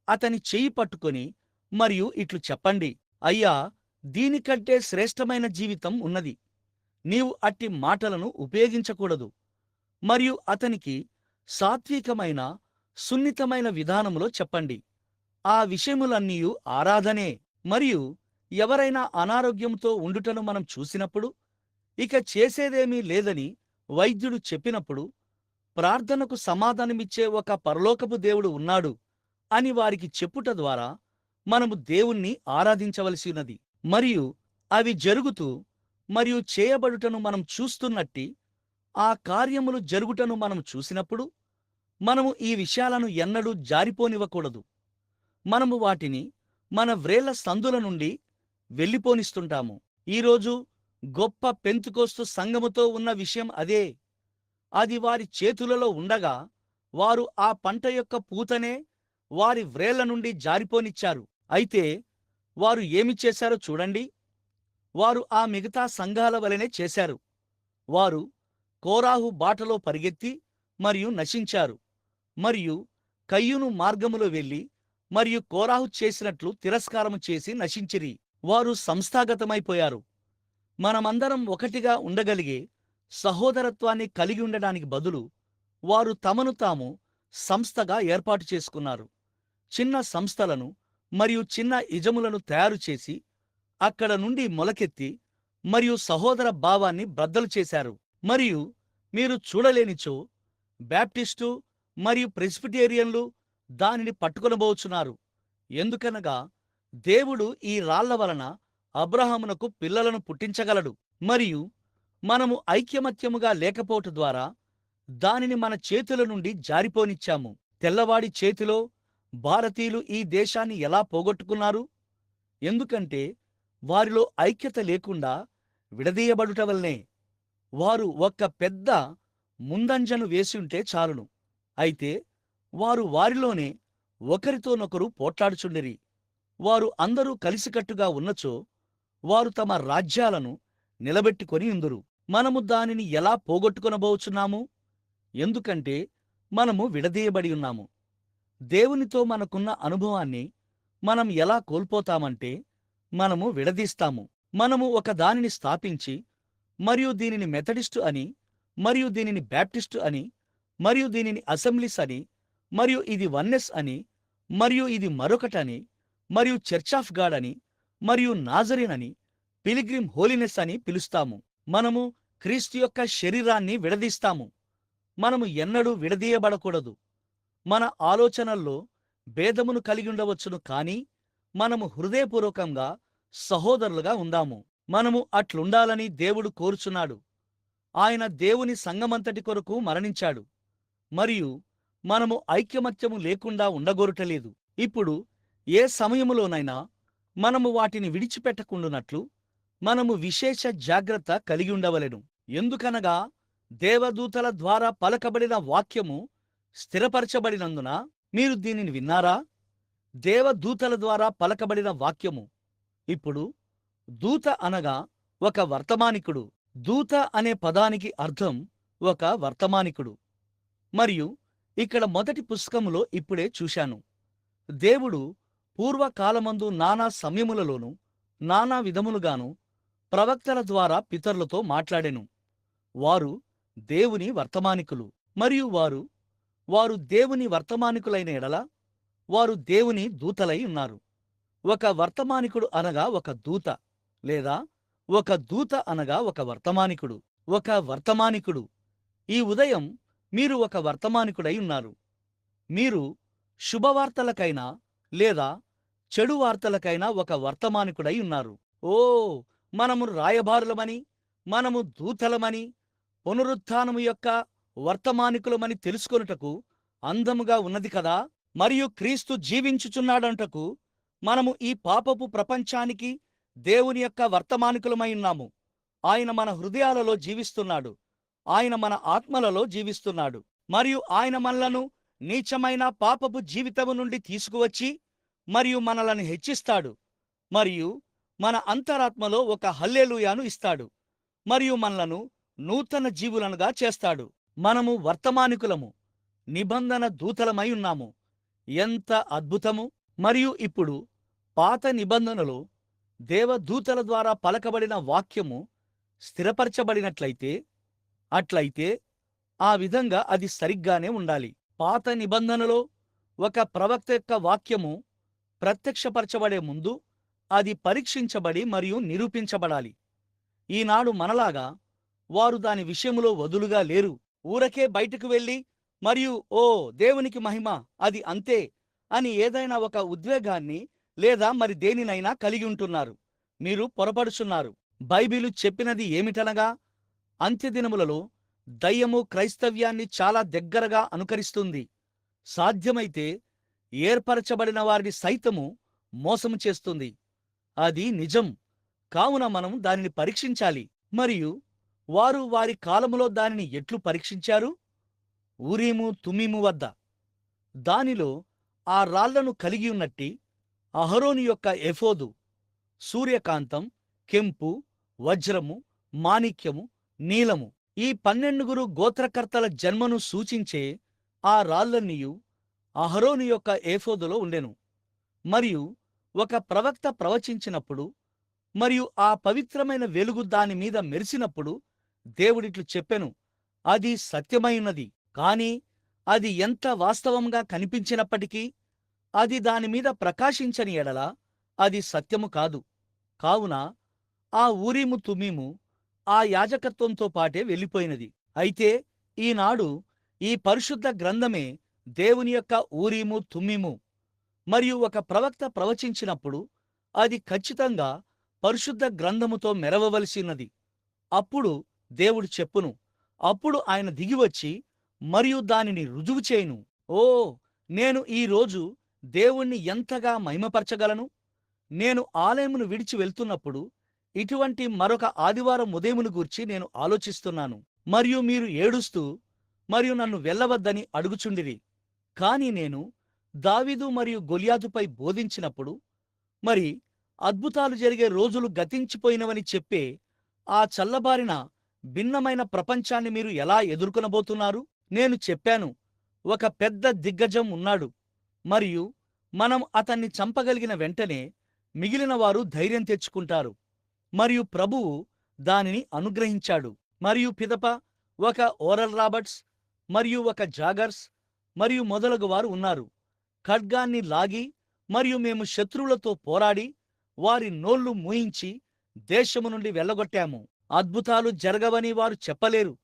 అతని చెయ్యి పట్టుకొని మరియు ఇట్లు చెప్పండి, అయ్యా, దీనికంటే శ్రేష్టమైన జీవితం ఉన్నది. నీవు అట్టి మాటలను ఉపయోగించకూడదు. మరియు అతనికి సాత్వికమైన సున్నితమైన విధానములో చెప్పండి. ఆ విషయములన్నీయు ఆరాధనే. మరియు ఎవరైనా అనారోగ్యంతో ఉండుటను మనం చూసినప్పుడు ఇక చేసేదేమీ లేదని వైద్యుడు చెప్పినప్పుడు ప్రార్థనకు సమాధానమిచ్చే ఒక పరలోకపు దేవుడు ఉన్నాడు అని వారికి చెప్పుట ద్వారా మనము దేవుణ్ణి ఆరాధించవలసి ఉన్నది. మరియు అవి జరుగుతూ మరియు చేయబడుటను మనం చూస్తున్నట్టి ఆ కార్యములు జరుగుటను మనం చూసినప్పుడు మనము ఈ విషయాలను ఎన్నడూ జారిపోనివ్వకూడదు. మనము వాటిని మన వ్రేళ్ల సందుల నుండి వెళ్ళిపోనిస్తుంటాము. ఈరోజు గొప్ప పెంతుకోస్తు సంఘముతో ఉన్న విషయం అదే. అది వారి చేతులలో ఉండగా వారు ఆ పంట యొక్క పూతనే వారి వ్రేళ్ల నుండి జారిపోనిచ్చారు. అయితే వారు ఏమి చేశారో చూడండి. వారు ఆ మిగతా సంఘాల వలెనే చేశారు. వారు కోరాహు బాటలో పరిగెత్తి మరియు నశించారు, మరియు కయ్యూను మార్గములో వెళ్ళి మరియు కోరాహు చేసినట్లు తిరస్కారము చేసి నశించిరి. వారు సంస్థాగతమైపోయారు. మనమందరం ఒకటిగా ఉండగలిగే సహోదరత్వాన్ని కలిగి ఉండడానికి బదులు వారు తమను తాము సంస్థగా ఏర్పాటు చేసుకున్నారు. చిన్న సంస్థలను మరియు చిన్న ఇజములను తయారు చేసి అక్కడ నుండి మొలకెత్తి మరియు సహోదర భావాన్ని బ్రద్దలు చేశారు. మరియు మీరు చూడలేనిచో బ్యాప్టిస్టు మరియు ప్రెస్బిటేరియన్లు దానిని పట్టుకొనబోచున్నారు. ఎందుకనగా దేవుడు ఈ రాళ్ల వలన అబ్రహామునకు పిల్లలను పుట్టించగలడు. మరియు మనము ఐక్యమత్యముగా లేకపోవట ద్వారా దానిని మన చేతుల నుండి జారిపోనిచ్చాము. తెల్లవాడి చేతిలో భారతీయులు ఈ దేశాన్ని ఎలా పోగొట్టుకున్నారు? ఎందుకంటే వారిలో ఐక్యత లేకుండా విడదీయబడుట వల్లనే. వారు ఒక్క పెద్ద ముందంజను వేసి ఉంటే చాలును. అయితే వారు వారిలోనే ఒకరితోనొకరు పోట్లాడుచుండిరి. వారు అందరూ కలిసికట్టుగా ఉన్నచో వారు తమ రాజ్యాలను నిలబెట్టుకొని ఉందురు. మనము దానిని ఎలా పోగొట్టుకొనబోచున్నాము? ఎందుకంటే మనము విడదీయబడి ఉన్నాము. దేవునితో మనకున్న అనుభవాన్ని మనం ఎలా కోల్పోతామంటే మనము విడదీస్తాము. మనము ఒక దానిని స్థాపించి మరియు దీనిని మెథడిస్టు అని, మరియు దీనిని బ్యాప్టిస్టు అని, మరియు దీనిని అసెంబ్లీస్ అని, మరియు ఇది వన్నెస్ అని, మరియు ఇది మరొకటని, మరియు చర్చ్ ఆఫ్ గాడ్ అని, మరియు నాజరీన్ అని, పిలిగ్రిమ్ హోలీనెస్ అని పిలుస్తాము. మనము క్రీస్తు యొక్క శరీరాన్ని విడదీస్తాము. మనము ఎన్నడూ విడదీయబడకూడదు. మన ఆలోచనల్లో భేదమును కలిగి ఉండవచ్చును, కానీ మనము హృదయపూర్వకంగా సహోదరులుగా ఉందాము. మనము అట్లుండాలని దేవుడు కోరుచున్నాడు. ఆయన దేవుని సంఘమంతటి కొరకు మరణించాడు, మరియు మనము ఐక్యమత్యము లేకుండా ఉండగోరుటలేదు. ఇప్పుడు ఏ సమయములోనైనా మనము వాటిని విడిచిపెట్టకుండునట్లు మనము విశేష జాగ్రత్త కలిగి ఉండవలెను. ఎందుకనగా దేవదూతల ద్వారా పలకబడిన వాక్యము స్థిరపరచబడినందున. మీరు దీనిని విన్నారా? దేవదూతల ద్వారా పలకబడిన వాక్యము. ఇప్పుడు దూత అనగా ఒక వర్తమానికుడు. దూత అనే పదానికి అర్థం ఒక వర్తమానికుడు. మరియు ఇక్కడ మొదటి పుస్తకములో ఇప్పుడే చూశాను. దేవుడు పూర్వకాలమందు నానా సమయములలోను నానా విధములుగాను ప్రవక్తల ద్వారా పితరులతో మాట్లాడెను. వారు దేవుని వర్తమానికులు. మరియు వారు దేవుని వర్తమానికులైన ఎడల వారు దేవుని దూతలై ఉన్నారు. ఒక వర్తమానికుడు అనగా ఒక దూత, లేదా ఒక దూత అనగా ఒక వర్తమానికుడు. ఒక వర్తమానికుడు. ఈ ఉదయం మీరు ఒక వర్తమానికుడై ఉన్నారు. మీరు శుభవార్తలకైనా లేదా చెడు వార్తలకైనా ఒక వర్తమానికుడై ఉన్నారు. ఓ, మనము రాయబారులమని, మనము దూతలమని, పునరుత్థానము యొక్క వర్తమానికులమని తెలుసుకొనుటకు అందముగా ఉన్నది కదా. మరియు క్రీస్తు జీవించుచున్నాడంటకు మనము ఈ పాపపు ప్రపంచానికి దేవుని యొక్క వర్తమానికులమై ఉన్నాము. ఆయన మన హృదయాలలో జీవిస్తున్నాడు. ఆయన మన ఆత్మలలో జీవిస్తున్నాడు. మరియు ఆయన మనలను నీచమైన పాపపు జీవితము నుండి తీసుకువచ్చి మరియు మనలను హెచ్చిస్తాడు. మరియు మన అంతరాత్మలో ఒక హల్లెలూయాను ఇస్తాడు. మరియు మనలను నూతన జీవులనుగా చేస్తాడు. మనము వర్తమానికులము, నిబంధన దూతలమై ఉన్నాము. ఎంత అద్భుతము! మరియు ఇప్పుడు పాత నిబంధనలో దేవదూతల ద్వారా పలకబడిన వాక్యము స్థిరపరచబడినట్లయితే ఆ విధంగా అది సరిగ్గానే ఉండాలి. పాత నిబంధనలో ఒక ప్రవక్త యొక్క వాక్యము ప్రత్యక్షపరచబడే ముందు అది పరీక్షించబడి మరియు నిరూపించబడాలి. ఈనాడు మనలాగా వారు దాని విషయములో వదులుగా లేరు. ఊరకే బయటకు వెళ్ళి మరియు ఓ దేవునికి మహిమ, అది అంతే అని ఏదైనా ఒక ఉద్వేగాన్ని లేదా మరి దేనినైనా కలిగి ఉంటున్నారు. మీరు పొరపడుచున్నారు. బైబిలు చెప్పినది ఏమిటనగా, అంత్యదినములలో దయ్యము క్రైస్తవ్యాన్ని చాలా దగ్గరగా అనుకరిస్తుంది. సాధ్యమైతే ఏర్పరచబడిన వారిని సైతము మోసము చేస్తుంది. అది నిజం. కావున మనం దానిని పరీక్షించాలి. మరియు వారు వారి కాలములో దానిని ఎట్లు పరీక్షించారు? ఊరీము తుమ్మీము వద్ద. దానిలో ఆ రాళ్లను కలిగి ఉన్నట్టి అహరోను యొక్క ఎఫోదు, సూర్యకాంతం, కెంపు, వజ్రము, మాణిక్యము, నీలము, ఈ 12 గోత్రకర్తల జన్మను సూచించే ఆ రాళ్లన్నీయు అహరోను యొక్క ఏఫోదులో ఉండెను. మరియు ఒక ప్రవక్త ప్రవచించినప్పుడు మరియు ఆ పవిత్రమైన వెలుగు దాని మీద మెరిసినప్పుడు దేవుడిట్లు చెప్పెను, అది సత్యమైనది. కాని అది ఎంత వాస్తవంగా కనిపించినప్పటికీ అది దాని మీద ప్రకాశించని ఎడల అది సత్యము కాదు. కావున ఆ ఊరీము తుమీము ఆ యాజకత్వంతో పాటే వెళ్ళిపోయినది. అయితే ఈనాడు ఈ పరిశుద్ధ గ్రంథమే దేవుని యొక్క ఊరీము తుమ్మీము. మరియు ఒక ప్రవక్త ప్రవచించినప్పుడు అది ఖచ్చితంగా పరిశుద్ధ గ్రంథముతో మెరవవలసినది. అప్పుడు దేవుడు చెప్పును. అప్పుడు ఆయన దిగివచ్చి మరియు దానిని రుజువు చేయును. ఓ, నేను ఈ రోజు దేవుణ్ణి ఎంతగా మహిమపరచగలను! నేను ఆలయమును విడిచి వెళ్తున్నప్పుడు ఇటువంటి మరొక ఆదివారం ఉదయమును గూర్చి నేను ఆలోచిస్తున్నాను. మరియు మీరు ఏడుస్తూ మరియు నన్ను వెళ్ళవద్దని అడుగుచుండిరి. కాని నేను దావీదు మరియు గొలియాతుపై బోధించినప్పుడు, మరి అద్భుతాలు జరిగే రోజులు గతించిపోయినవని చెప్పే ఆ చల్లబారిన భిన్నమైన ప్రపంచాన్ని మీరు ఎలా ఎదుర్కొనబోతున్నారు? నేను చెప్పాను, ఒక పెద్ద దిగ్గజం ఉన్నాడు మరియు మనం అతన్ని చంపగలిగిన వెంటనే మిగిలిన వారు ధైర్యం తెచ్చుకుంటారు. మరియు ప్రభువు దానిని అనుగ్రహించాడు. మరియు పిదప ఒక ఓరల్ రాబర్ట్స్ మరియు ఒక జాగర్స్ మరియు మొదలగు వారు ఉన్నారు. ఖడ్గాన్ని లాగి మరియు మేము శత్రువులతో పోరాడి వారి నోళ్లు మూయించి దేశము నుండి వెళ్ళగొట్టాము. అద్భుతాలు జరగవని వారు చెప్పలేరు.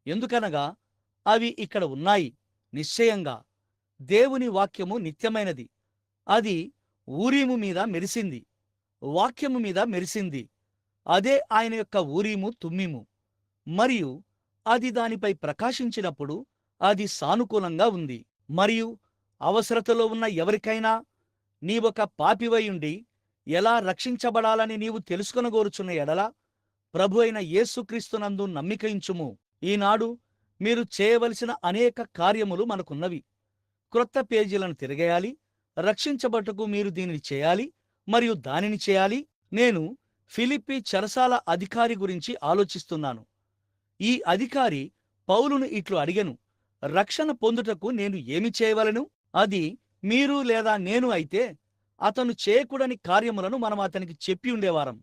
ఎందుకనగా అవి ఇక్కడ ఉన్నాయి. నిశ్చయంగా దేవుని వాక్యము నిత్యమైనది. అది ఊరీము మీద మెరిసింది, వాక్యము మీద మెరిసింది. అదే ఆయన యొక్క ఊరీము తుమ్మీము. మరియు అది దానిపై ప్రకాశించినప్పుడు అది సానుకూలంగా ఉంది. మరియు అవసరతలో ఉన్న ఎవరికైనా నీవొక పాపివైయుండి ఎలా రక్షించబడాలని నీవు తెలుసుకొనగోరుచున్న ఎడల ప్రభు అయిన యేసుక్రీస్తునందు నమ్మికయించుము. ఈనాడు మీరు చేయవలసిన అనేక కార్యములు మనకున్నవి. క్రొత్త పేజీలను తిరగేయాలి. రక్షించబట్టుకు మీరు దీనిని చేయాలి మరియు దానిని చేయాలి. నేను ఫిలిప్పీ చెరసాల అధికారి గురించి ఆలోచిస్తున్నాను. ఈ అధికారి పౌలును ఇట్లు అడిగెను, రక్షణ పొందుటకు నేను ఏమి చేయవలెను? అది మీరు లేదా నేను అయితే అతను చేయకూడని కార్యములను మనం అతనికి చెప్పి ఉండేవారం.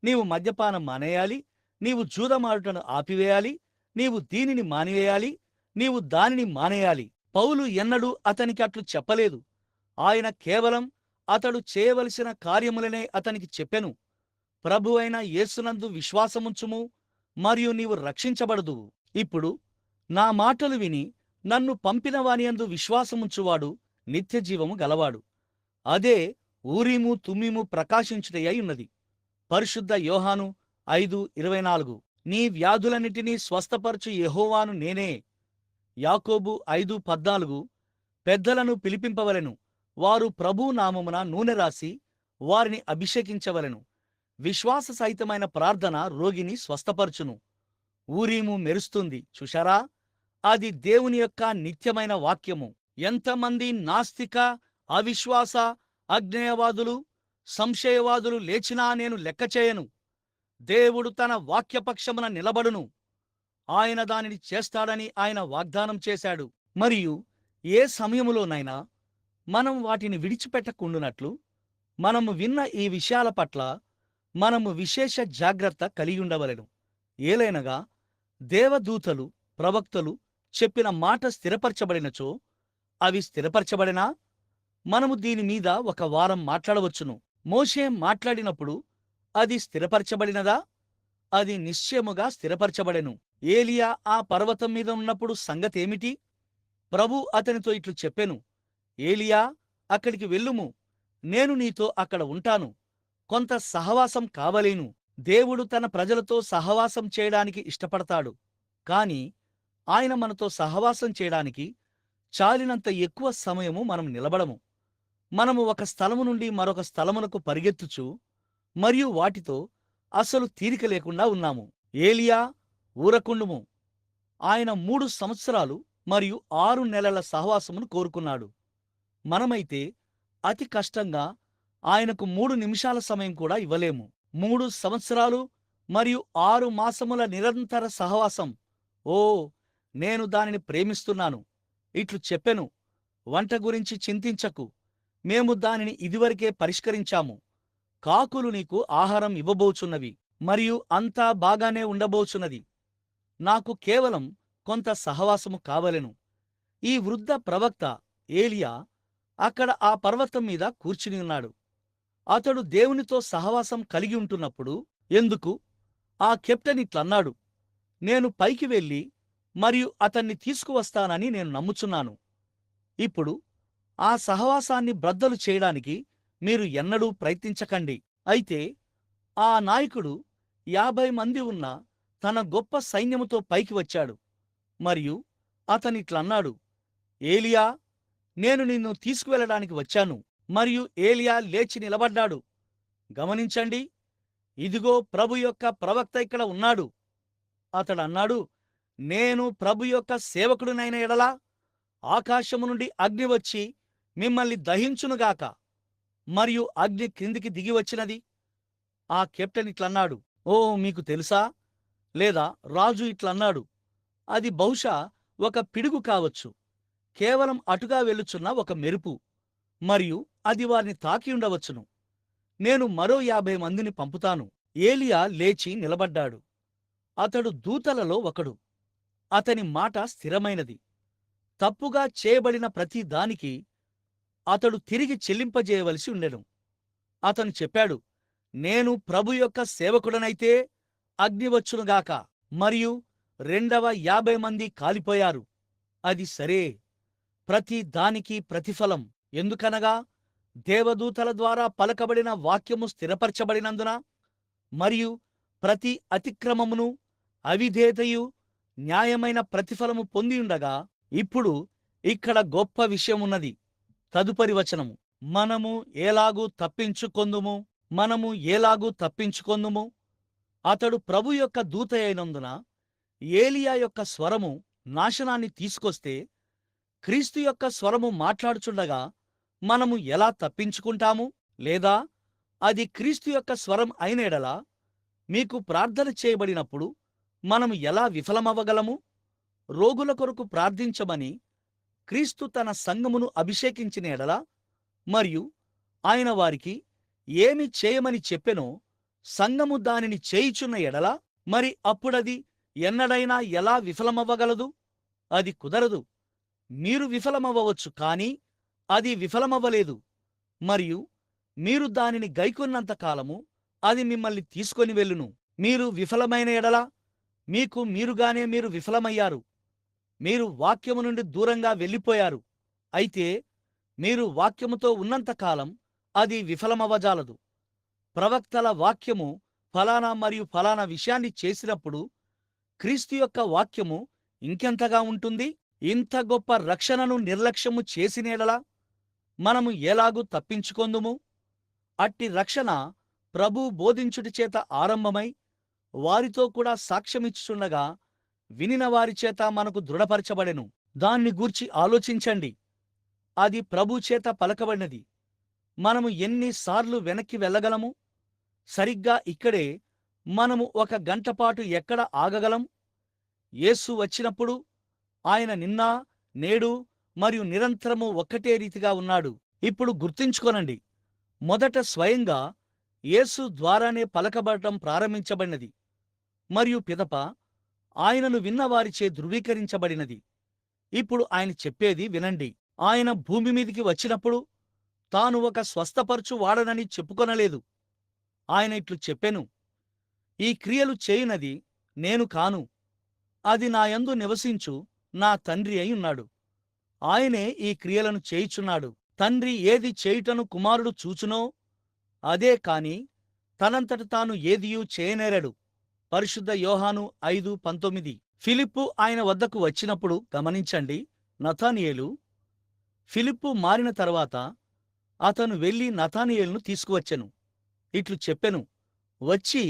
నీవు మద్యపానం మానేయాలి, నీవు జూదమాడుటను ఆపివేయాలి, నీవు దీనిని మానివేయాలి, నీవు దానిని మానేయాలి. పౌలు ఎన్నడూ అతనికి అట్లు చెప్పలేదు. ఆయన కేవలం అతడు చేయవలసిన కార్యములనే అతనికి చెప్పెను. ప్రభు అయిన యేసునందు విశ్వాసముంచుము మరియు నీవు రక్షించబడదు. ఇప్పుడు నా మాటలు విని నన్ను పంపిన వానియందు విశ్వాసముంచువాడు నిత్యజీవము గలవాడు. అదే ఊరీము తుమ్మీము ప్రకాశించుటయ్యి ఉన్నది. పరిశుద్ధ యోహాను 5:24. నీ వ్యాధులన్నిటినీ స్వస్థపరచు యెహోవాను నేనే. యాకోబు 5:14. పెద్దలను పిలిపింపవలెను, వారు ప్రభు నామమున నూనె రాసి వారిని అభిషేకించవలెను. విశ్వాస సహితమైన ప్రార్థన రోగిని స్వస్థపరచును. ఊరీము మెరుస్తుంది చూశారా? అది దేవుని యొక్క నిత్యమైన వాక్యము. ఎంతమంది నాస్తిక, అవిశ్వాస, అజ్ఞేయవాదులు, సంశయవాదులు లేచినా నేను లెక్క చేయను. దేవుడు తన వాక్యపక్షమున నిలబడును. ఆయన దానిని చేస్తాడని ఆయన వాగ్దానం చేశాడు. మరియు ఏ సమయములోనైనా మనం వాటిని విడిచిపెట్టకుండునట్లు మనము విన్న ఈ విషయాల పట్ల మనము విశేష జాగ్రత్త కలిగియుండవలెను. ఏలైనగా దేవదూతలు, ప్రవక్తలు చెప్పిన మాట స్థిరపరచబడినచో అవి స్థిరపరచబడినా మనము దీని మీద ఒక వారం మాట్లాడవచ్చును. మోషే మాట్లాడినప్పుడు అది స్థిరపరచబడినదా? అది నిశ్చయముగా స్థిరపరచబడెను. ఏలియా ఆ పర్వతం మీద ఉన్నప్పుడు సంగతేమిటి? ప్రభు అతనితో ఇట్లు చెప్పెను, ఏలియా, అక్కడికి వెళ్ళుము, నేను నీతో అక్కడ ఉంటాను. కొంత సహవాసం కావలేను. దేవుడు తన ప్రజలతో సహవాసం చేయడానికి ఇష్టపడతాడు. కాని ఆయన మనతో సహవాసం చేయడానికి చాలినంత ఎక్కువ సమయము మనం నిలబడము. మనము ఒక స్థలము నుండి మరొక స్థలమునకు పరిగెత్తుచు మరియు వాటితో అసలు తీరిక లేకుండా ఉన్నాము. ఏలియా ఊరకుండుము. ఆయన 3 సంవత్సరాలు మరియు 6 నెలల సహవాసమును కోరుకున్నాడు. మనమైతే అతి కష్టంగా ఆయనకు 3 నిమిషాల సమయం కూడా ఇవ్వలేము. 3 సంవత్సరాలు మరియు 6 మాసముల నిరంతర సహవాసం. ఓ, నేను దానిని ప్రేమిస్తున్నాను. ఇట్లు చెప్పెను, వంట గురించి చింతించకు, మేము దానిని ఇదివరకే పరిష్కరించాము. కాకులు నీకు ఆహారం ఇవ్వబోచున్నవి మరియు అంతా బాగానే ఉండబోచున్నది. నాకు కేవలం కొంత సహవాసము కావలెను. ఈ వృద్ధ ప్రవక్త ఏలియా అక్కడ ఆ పర్వతం మీద కూర్చుని ఉన్నాడు. అతడు దేవునితో సహవాసం కలిగి ఉంటున్నప్పుడు ఎందుకు ఆ కెప్టెన్ ఇట్లన్నాడు, నేను పైకి వెళ్ళి మరియు అతన్ని తీసుకువస్తానని నేను నమ్ముచున్నాను. ఇప్పుడు ఆ సహవాసాన్ని బ్రద్దలు చేయడానికి మీరు ఎన్నడూ ప్రయత్నించకండి. అయితే ఆ నాయకుడు 50 మంది ఉన్న తన గొప్ప సైన్యముతో పైకి వచ్చాడు మరియు అతనిట్లన్నాడు, ఏలియా, నేను నిన్ను తీసుకువెళ్ళడానికి వచ్చాను. మరియు ఏలియా లేచి నిలబడ్డాడు. గమనించండి, ఇదిగో ప్రభు యొక్క ప్రవక్త ఇక్కడ ఉన్నాడు. అతడన్నాడు, నేను ప్రభు యొక్క సేవకుడినైన ఎడల ఆకాశము నుండి అగ్ని వచ్చి మిమ్మల్ని దహించునుగాక. మరియు అగ్ని క్రిందికి దిగి వచ్చినది. ఆ కెప్టెన్ ఇట్లన్నాడు, ఓ, మీకు తెలుసా? లేదా రాజు ఇట్లన్నాడు, అది బహుశా ఒక పిడుగు కావచ్చు, కేవలం అటుగా వెళ్ళుచున్న ఒక మెరుపు, మరియు అది వారిని తాకి ఉండవచ్చును. నేను మరో 50 మందిని పంపుతాను. ఏలియా లేచి నిలబడ్డాడు. అతడు దూతలలో ఒకడు. అతని మాట స్థిరమైనది. తప్పుగా చేయబడిన ప్రతి దానికి అతడు తిరిగి చెల్లింపజేయవలసి ఉండెను. అతను చెప్పాడు, నేను ప్రభు యొక్క సేవకుడనైతే అగ్ని వచ్చునుగాక. మరియు రెండవ 50 మంది కాలిపోయారు. అది సరే, ప్రతి దానికి ప్రతిఫలం. ఎందుకనగా దేవదూతల ద్వారా పలకబడిన వాక్యము స్థిరపరచబడినందున మరియు ప్రతి అతిక్రమమును అవిధేయతయు న్యాయమైన ప్రతిఫలము పొందియుండగా ఇప్పుడు ఇక్కడ గొప్ప విషయమున్నది. తదుపరి వచనము, మనము ఎలాగూ తప్పించుకొందుము. అతడు ప్రభు యొక్క దూత అయినందున ఏలియా యొక్క స్వరము నాశనాన్ని తీసుకొస్తే క్రీస్తు యొక్క స్వరము మాట్లాడుచుండగా మనము ఎలా తప్పించుకుంటాము? లేదా అది క్రీస్తు యొక్క స్వరం అయిన ఎడల మీకు ప్రార్థన చేయబడినప్పుడు మనము ఎలా విఫలమవ్వగలము? రోగుల కొరకు ప్రార్థించమని క్రీస్తు తన సంఘమును అభిషేకించిన ఎడల మరియు ఆయన వారికి ఏమి చేయమని చెప్పెనో సంఘము దానిని చేయుచున్న ఎడల మరి అప్పుడది ఎన్నడైనా ఎలా విఫలమవ్వగలదు? అది కుదరదు. మీరు విఫలమవ్వవచ్చు, కానీ అది విఫలమవ్వలేదు. మరియు మీరు దానిని గైకొన్నంత కాలము అది మిమ్మల్ని తీసుకొని వెళ్ళును. మీరు విఫలమైన ఎడల మీకు మీరుగానే మీరు విఫలమయ్యారు. మీరు వాక్యము నుండి దూరంగా వెళ్ళిపోయారు. అయితే మీరు వాక్యముతో ఉన్నంతకాలం అది విఫలమవ్వజాలదు. ప్రవక్తల వాక్యము ఫలానా మరియు ఫలానా విషయాన్ని చేసినప్పుడు క్రీస్తు యొక్క వాక్యము ఇంకెంతగా ఉంటుంది? ఇంత గొప్ప రక్షణను నిర్లక్ష్యము చేసినేడలా మనము ఎలాగూ తప్పించుకొందుము? అట్టి రక్షణ ప్రభు బోధించుటి చేత ఆరంభమై వారితో కూడా సాక్ష్యమిచ్చుచుండగా వినిన వారి చేత మనకు దృఢపరచబడెను. దాన్ని గూర్చి ఆలోచించండి. అది ప్రభు చేత పలకబడినది. మనము ఎన్నిసార్లు వెనక్కి వెళ్ళగలము? సరిగ్గా ఇక్కడే మనము 1 గంటపాటు ఎక్కడ ఆగగలం? యేసు వచ్చినప్పుడు ఆయన నిన్న, నేడు మరియు నిరంతరము ఒక్కటే రీతిగా ఉన్నాడు. ఇప్పుడు గుర్తుంచుకొనండి, మొదట స్వయంగా యేసు ద్వారానే పలకబడటం ప్రారంభించబడినది మరియు పిదప ఆయనను విన్నవారిచే ధృవీకరించబడినది. ఇప్పుడు ఆయన చెప్పేది వినండి. ఆయన భూమి మీదికి వచ్చినప్పుడు తాను ఒక స్వస్థపరచు వాడనని చెప్పుకొనలేదు. ఆయన ఇట్లు చెప్పెను, ఈ క్రియలు చేయునది నేను కాను, అది నాయందు నివసించు నా తండ్రి అయి ఉన్నాడు. ఆయనే ఈ క్రియలను చేయుచున్నాడు. తండ్రి ఏది చేయుటను కుమారుడు చూచునో అదే కాని తనంతట తాను ఏదియూ చేయనేరడు. పరిశుద్ధ యోహాను 5:19. ఫిలిప్పు ఆయన వద్దకు వచ్చినప్పుడు గమనించండి, నతానియేలు ఫిలిప్పు మారిన తర్వాత అతను వెళ్లి నతానియేలును తీసుకువచ్చెను. ఇట్లు చెప్పెను, వచ్చి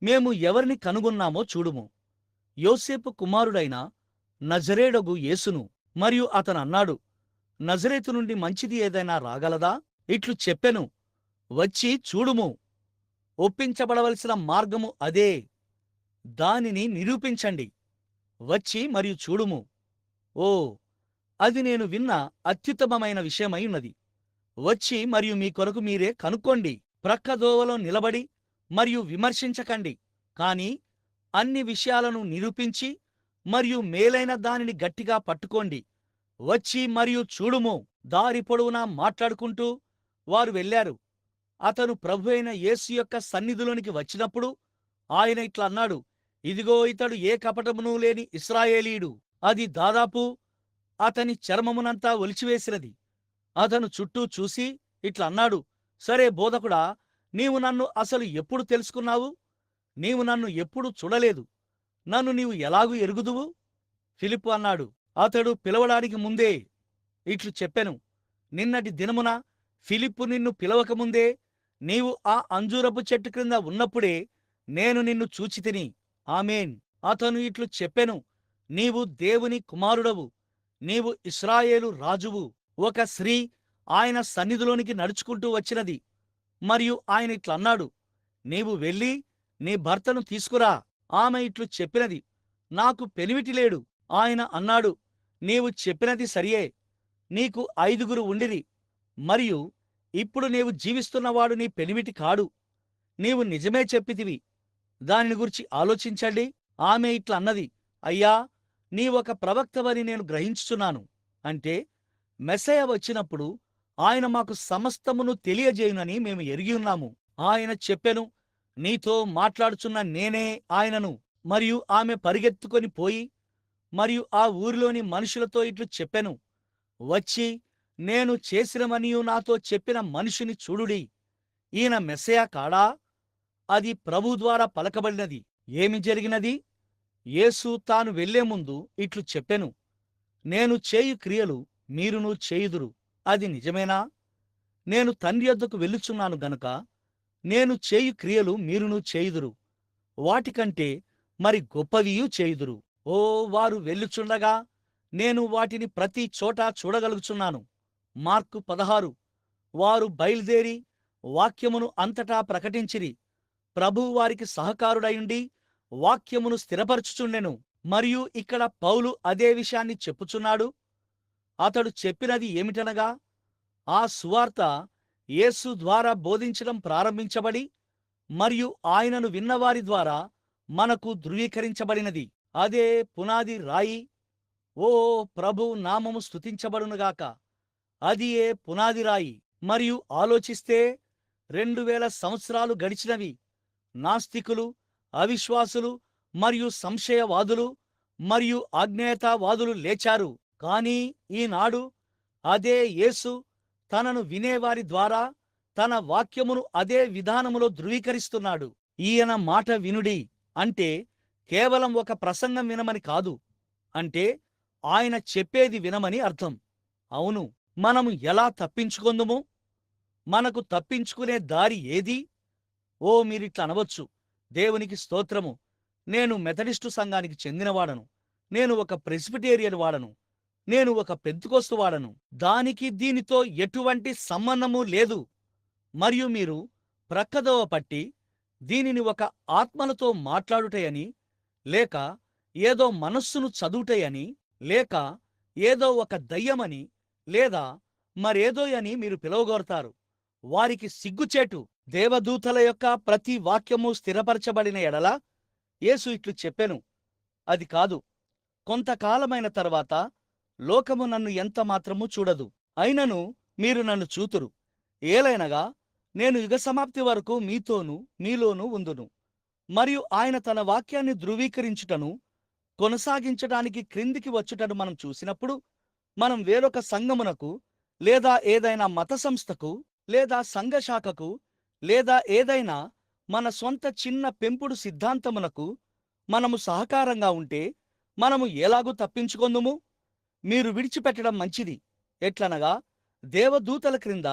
మేము ఎవరిని కనుగొన్నామో చూడుము, యోసేపు కుమారుడైన నజరేడగు యేసును. మరియు అతను అన్నాడు, నజరేతు నుండి మంచిది ఏదైనా రాగలదా? ఇట్లు చెప్పెను, వచ్చి చూడుము, ఒప్పించబడవలసిన మార్గము అదే, దానిని నిరూపించండి. వచ్చి మరియు చూడుము. ఓ, అది నేను విన్న అత్యుత్తమమైన విషయమై ఉన్నది. వచ్చి మరియు మీ కొరకు మీరే కనుక్కోండి. ప్రక్కదోవలో నిలబడి మరియు విమర్శించకండి, కాని అన్ని విషయాలను నిరూపించి మరియు మేలైన దానిని గట్టిగా పట్టుకోండి. వచ్చి మరియు చూడుము. దారి పొడవునా మాట్లాడుకుంటూ వారు వెళ్ళారు. అతను ప్రభువైన యేసు యొక్క సన్నిధిలోనికి వచ్చినప్పుడు ఆయన ఇట్లా అన్నాడు, ఇదిగో ఇతడు ఏ కపటమును లేని ఇశ్రాయేలీయుడు. అది దాదాపు అతని చర్మమునంతా ఒలిచివేసినది. అతను చుట్టూ చూసి ఇట్లా అన్నాడు, సరే బోధకుడా, నీవు నన్ను అసలు ఎప్పుడు తెలుసుకున్నావు? నీవు నన్ను ఎప్పుడు చూడలేదు. నన్ను నీవు ఎలాగూ ఎరుగుదువు? ఫిలిప్పు అన్నాడు, అతడు పిలవడానికి ముందే ఇట్లు చెప్పెను, నిన్నటి దినమున ఫిలిప్పు నిన్ను పిలవకముందే నీవు ఆ అంజూరపు చెట్టు క్రింద ఉన్నప్పుడే నేను నిన్ను చూచితిని. ఆమేన్. అతను ఇట్లు చెప్పెను, నీవు దేవుని కుమారుడవు, నీవు ఇశ్రాయేలు రాజువు. ఒక స్త్రీ ఆయన సన్నిధిలోనికి నడుచుకుంటూ వచ్చినది. మరియు ఆయన ఇట్లన్నాడు, నీవు వెళ్ళి నీ భర్తను తీసుకురా. ఆమె ఇట్లు చెప్పినది, నాకు పెనిమిటి లేడు. ఆయన అన్నాడు, నీవు చెప్పినది సరియే, నీకు 5 ఉండిరి, మరియు ఇప్పుడు నీవు జీవిస్తున్నవాడు నీ పెనిమిటి కాడు. నీవు నిజమే చెప్పితివి. దానిని గురించి ఆలోచించండి. ఆమె ఇట్లా అన్నది, అయ్యా, నీవొక ప్రవక్తవని నేను గ్రహించుచున్నాను. అంటే మెస్సయ వచ్చినప్పుడు ఆయన మాకు సమస్తమును తెలియజేయునని మేము ఎరిగి ఉన్నాము. ఆయన చెప్పెను, నీతో మాట్లాడుచున్న నేనే ఆయనను. మరియు ఆమె పరిగెత్తుకొని పోయి మరియు ఆ ఊరిలోని మనుషులతో ఇట్లు చెప్పెను, వచ్చి నేను చేసినవనియు నాతో చెప్పిన మనిషిని చూడుడి. ఈయన మెస్సయ కాడా? అది ప్రభు ద్వారా పలకబడినది. ఏమి జరిగినది? యేసు తాను వెళ్లే ముందు ఇట్లు చెప్పెను, నేను చేయు క్రియలు మీరును చేయుదురు. అది నిజమేనా? నేను తండ్రి యొద్దకు వెళ్ళుచున్నాను గనుక నేను చేయు క్రియలు మీరును చేయుదురు, వాటికంటే మరి గొప్పవియు చేయుదురు. ఓ, వారు వెళ్ళుచుండగా నేను వాటిని ప్రతి చోట చూడగలుగుచున్నాను. మార్కు 16. వారు బయలుదేరి వాక్యమును అంతటా ప్రకటించిరి. ప్రభువు వారికి సహకారుడయుండి వాక్యమును స్థిరపరచుచుండెను. మరియు ఇక్కడ పౌలు అదే విషయాన్ని చెప్పుచున్నాడు. అతడు చెప్పినది ఏమిటనగా, ఆ సువార్త యేసు ద్వారా బోధించడం ప్రారంభించబడి మరియు ఆయనను విన్నవారి ద్వారా మనకు ధృవీకరించబడినది. అదే పునాది రాయి. ఓ, ప్రభు నామము స్తుతించబడునుగాక. అది ఏ పునాది రాయి. మరియు ఆలోచిస్తే 2000 సంవత్సరాలు గడిచినవి. నాస్తికులు, అవిశ్వాసులు మరియు సంశయవాదులు మరియు అజ్ఞేయతావాదులు లేచారు. కానీ ఈనాడు అదే యేసు తనను వినేవారి ద్వారా తన వాక్యమును అదే విధానములో ధృవీకరిస్తున్నాడు. ఈయన మాట వినుడి అంటే కేవలం ఒక ప్రసంగం వినమని కాదు, అంటే ఆయన చెప్పేది వినమని అర్థం. అవును, మనము ఎలా తప్పించుకొందుము? మనకు తప్పించుకునే దారి ఏది? ఓ, మీరిట్లా అనవచ్చు, దేవునికి స్తోత్రము, నేను మెథడిస్టు సంఘానికి చెందినవాడను, నేను ఒక ప్రెస్బిటేరియన్ వాడను, నేను ఒక పెంతెకోస్తు వాడను, దానికి దీనితో ఎటువంటి సంబంధము లేదు. మరియు మీరు ప్రక్కదోవ పట్టి దీనిని ఒక ఆత్మలతో మాట్లాడుటయని, లేక ఏదో మనస్సును చదువుటయని, లేక ఏదో ఒక దయ్యమని, లేదా మరేదో అని మీరు పిలువగోరతారు. వారికి సిగ్గుచేటు. దేవదూతల యొక్క ప్రతి వాక్యము స్థిరపరచబడిన ఎడల యేసు ఇట్లు చెప్పెను, అది కాదు, కొంతకాలమైన తర్వాత లోకము నన్ను ఎంత మాత్రము చూడదు, అయినను మీరు నన్ను చూతురు. ఏలైనగా నేను యుగ సమాప్తి వరకు మీతోనూ మీలోనూ ఉందును. మరియు ఆయన తన వాక్యాన్ని ధృవీకరించుటను కొనసాగించడానికి క్రిందికి వచ్చుటను మనం చూసినప్పుడు, మనం వేరొక సంఘమునకు లేదా ఏదైనా మత సంస్థకు లేదా సంఘశాఖకు లేదా ఏదైనా మన సొంత చిన్న పెంపుడు సిద్ధాంతమునకు మనము సహకారంగా ఉంటే మనము ఎలాగూ తప్పించుకొందుము? మీరు విడిచిపెట్టడం మంచిది. ఎట్లనగా దేవదూతల క్రింద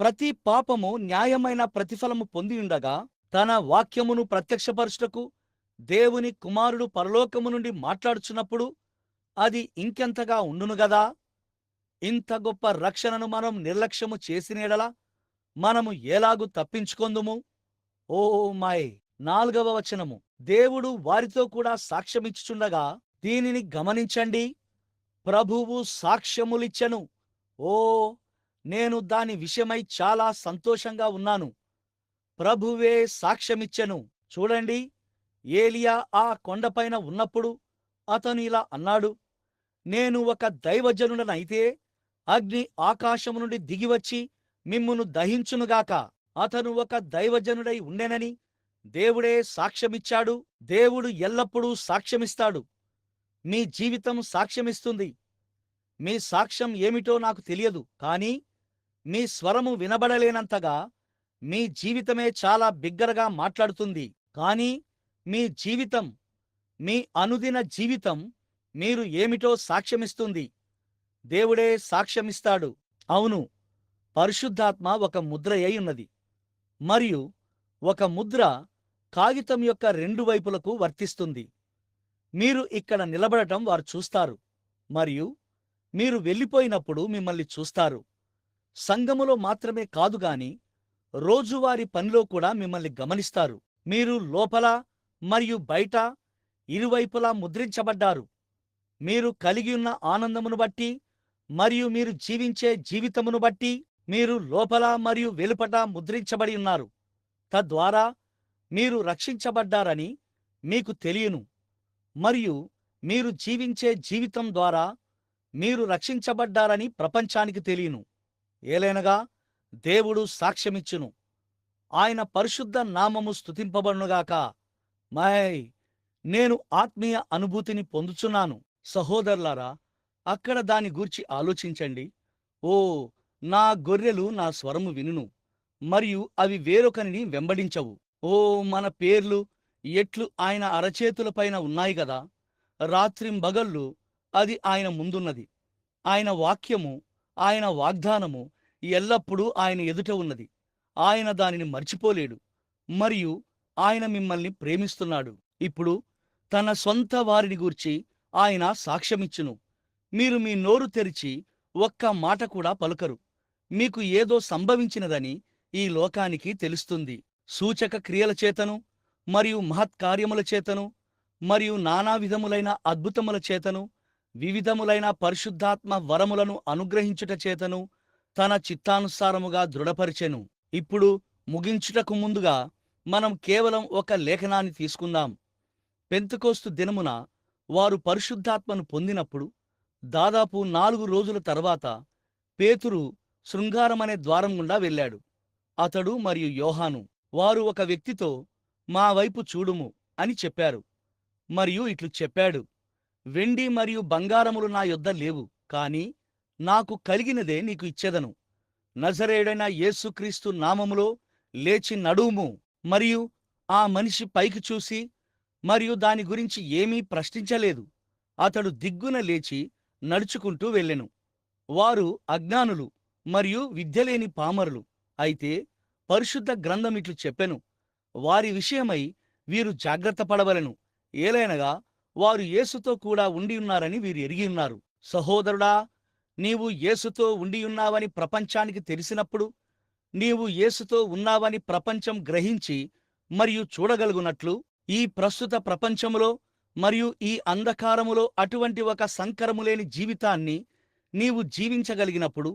ప్రతి పాపము న్యాయమైన ప్రతిఫలము పొందియుండగా తన వాక్యమును ప్రత్యక్షపరచుటకు దేవుని కుమారుడు పరలోకము నుండి మాట్లాడుచున్నప్పుడు అది ఇంకెంతగా ఉండును గదా. ఇంత గొప్ప రక్షణను మనం నిర్లక్ష్యము చేసిన యెడల మనము ఎలాగు తప్పించుకొందుము. ఓ మై 4వ వచనము, దేవుడు వారితో కూడా సాక్ష్యమిచ్చుచుండగా దీనిని గమనించండి. ప్రభువు సాక్ష్యములిచ్చెను. ఓ, నేను దాని విషయమై చాలా సంతోషంగా ఉన్నాను. ప్రభువే సాక్ష్యమిచ్చెను. చూడండి, ఏలియా ఆ కొండపైన ఉన్నప్పుడు అతను ఇలా అన్నాడు, నేను ఒక దైవజనుడనైతే అగ్ని ఆకాశము నుండి దిగివచ్చి మిమ్మును దహించునుగాక. అతను ఒక దైవజనుడై ఉండెనని దేవుడే సాక్ష్యమిచ్చాడు. దేవుడు ఎల్లప్పుడూ సాక్ష్యమిస్తాడు. మీ జీవితం సాక్ష్యమిస్తుంది. మీ సాక్ష్యం ఏమిటో నాకు తెలియదు, కానీ మీ స్వరము వినబడలేనంతగా మీ జీవితమే చాలా బిగ్గరగా మాట్లాడుతుంది. కానీ మీ జీవితం, మీ అనుదిన జీవితం మీరు ఏమిటో సాక్ష్యమిస్తుంది. దేవుడే సాక్ష్యమిస్తాడు. అవును, పరిశుద్ధాత్మ ఒక ముద్ర అయి ఉన్నది, మరియు ఒక ముద్ర కాగితం యొక్క 2 వైపులకు వర్తిస్తుంది. మీరు ఇక్కడ నిలబడటం వారు చూస్తారు, మరియు మీరు వెళ్ళిపోయినప్పుడు మిమ్మల్ని చూస్తారు. సంఘములో మాత్రమే కాదు గాని రోజువారీ పనిలో కూడా మిమ్మల్ని గమనిస్తారు. మీరు లోపల మరియు బయట ఇరువైపులా ముద్రించబడ్డారు. మీరు కలిగి ఉన్న ఆనందమును బట్టి మరియు మీరు జీవించే జీవితమును బట్టి మీరు లోపల మరియు వెలుపట ముద్రించబడి ఉన్నారు. తద్వారా మీరు రక్షించబడ్డారని మీకు తెలియను, మరియు మీరు జీవించే జీవితం ద్వారా మీరు రక్షించబడ్డారని ప్రపంచానికి తెలియను. ఏలైనగా దేవుడు సాక్ష్యమిచ్చును. ఆయన పరిశుద్ధ నామము స్తుతింపబడునుగాక. మై, నేను ఆత్మీయ అనుభూతిని పొందుచున్నాను. సహోదరులారా, అక్కడ దాని గూర్చి ఆలోచించండి. ఓ, నా గొర్రెలు నా స్వరము వినును, మరియు అవి వేరొకరిని వెంబడించవు. ఓ, మన పేర్లు ఎట్లు ఆయన అరచేతులపైన ఉన్నాయి గదా. రాత్రింబగళ్ళు అది ఆయన ముందున్నది. ఆయన వాక్యము, ఆయన వాగ్దానము ఎల్లప్పుడూ ఆయన ఎదుట ఉన్నది. ఆయన దానిని మర్చిపోలేడు, మరియు ఆయన మిమ్మల్ని ప్రేమిస్తున్నాడు. ఇప్పుడు తన సొంత వారిని గూర్చి ఆయన సాక్ష్యమిచ్చును. మీరు మీ నోరు తెరిచి ఒక్క మాట కూడా పలుకరు. మీకు ఏదో సంభవించినదని ఈ లోకానికి తెలుస్తుంది. సూచక క్రియల చేతను మరియు మహత్కార్యముల చేతను మరియు నానా విధములైన అద్భుతముల చేతను వివిధములైన పరిశుద్ధాత్మ వరములను అనుగ్రహించుట చేతను తన చిత్తానుసారముగా దృఢపరిచెను. ఇప్పుడు ముగించుటకు ముందుగా మనం కేవలం ఒక లేఖనాన్ని తీసుకుందాం. పెంతెకోస్తు దినమున వారు పరిశుద్ధాత్మను పొందినప్పుడు దాదాపు 4 రోజుల తర్వాత పేతురు శృంగారమనే ద్వారం గుండా వెళ్ళాడు. అతడు మరియు యోహాను వారు ఒక వ్యక్తితో, మా వైపు చూడుము అని చెప్పారు. మరియు ఇట్లు చెప్పాడు, వెండి మరియు బంగారములు నా యొద్ద లేవు, కాని నాకు కలిగినదే నీకు ఇచ్చెదను. నజరేయుడైన యేసుక్రీస్తు నామములో లేచి నడువుము. మరియు ఆ మనిషి పైకి చూసి మరియు దాని గురించి ఏమీ ప్రశ్నించలేదు. అతడు దిగ్గున లేచి నడుచుకుంటూ వెళ్ళెను. వారు అజ్ఞానులు మరియు విద్యలేని పామరులు. అయితే పరిశుద్ధ గ్రంథం ఇట్లు చెప్పెను, వారి విషయమై వీరు జాగ్రత్త పడవలెను. ఏలైనగా వారు యేసుతో కూడా ఉండి ఉన్నారని వీరు ఎరిగి ఉన్నారు. సహోదరుడా, నీవు యేసుతో ఉండియున్నావని ప్రపంచానికి తెలిసినప్పుడు, నీవు యేసుతో ఉన్నావని ప్రపంచం గ్రహించి మరియు చూడగలుగునట్లు, ఈ ప్రస్తుత ప్రపంచములో మరియు ఈ అంధకారములో అటువంటి ఒక సంకరము లేని జీవితాన్ని నీవు జీవించగలిగినప్పుడు,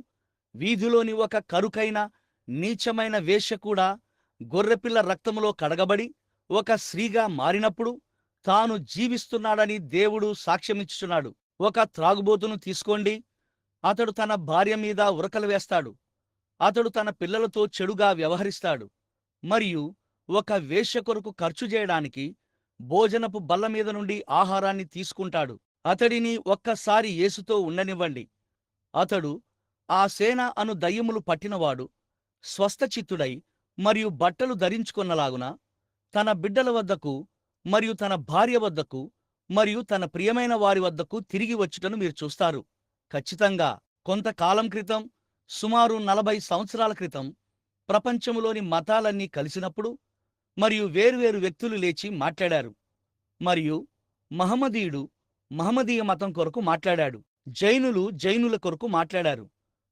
వీధిలోని ఒక కరుకైన నీచమైన వేశ్య కూడా గొర్రెపిల్ల రక్తములో కడగబడి ఒక స్త్రీగా మారినప్పుడు తాను జీవిస్తున్నాడని దేవుడు సాక్ష్యమిచ్చుచున్నాడు. ఒక త్రాగుబోతును తీసుకోండి. అతడు తన భార్య మీద ఉరకలు వేస్తాడు. అతడు తన పిల్లలతో చెడుగా వ్యవహరిస్తాడు, మరియు ఒక వేశ్య కొరకు ఖర్చు చేయడానికి భోజనపు బల్ల మీద నుండి ఆహారాన్ని తీసుకుంటాడు. అతడిని ఒక్కసారి యేసుతో ఉండనివ్వండి. అతడు ఆ సేన అను దయ్యములు పట్టినవాడు స్వస్థచిత్తుడై మరియు బట్టలు ధరించుకొన్నలాగున తన బిడ్డల వద్దకు మరియు తన భార్య వద్దకు మరియు తన ప్రియమైన వారి వద్దకు తిరిగి వచ్చుటను మీరు చూస్తారు. ఖచ్చితంగా కొంతకాలం క్రితం సుమారు 40 సంవత్సరాల క్రితం ప్రపంచంలోని మతాలన్నీ కలిసినప్పుడు మరియు వేరువేరు వ్యక్తులు లేచి మాట్లాడారు. మరియు మహమ్మదీయుడు మహమ్మదీయ మతం కొరకు మాట్లాడాడు. జైనులు జైనుల కొరకు మాట్లాడారు.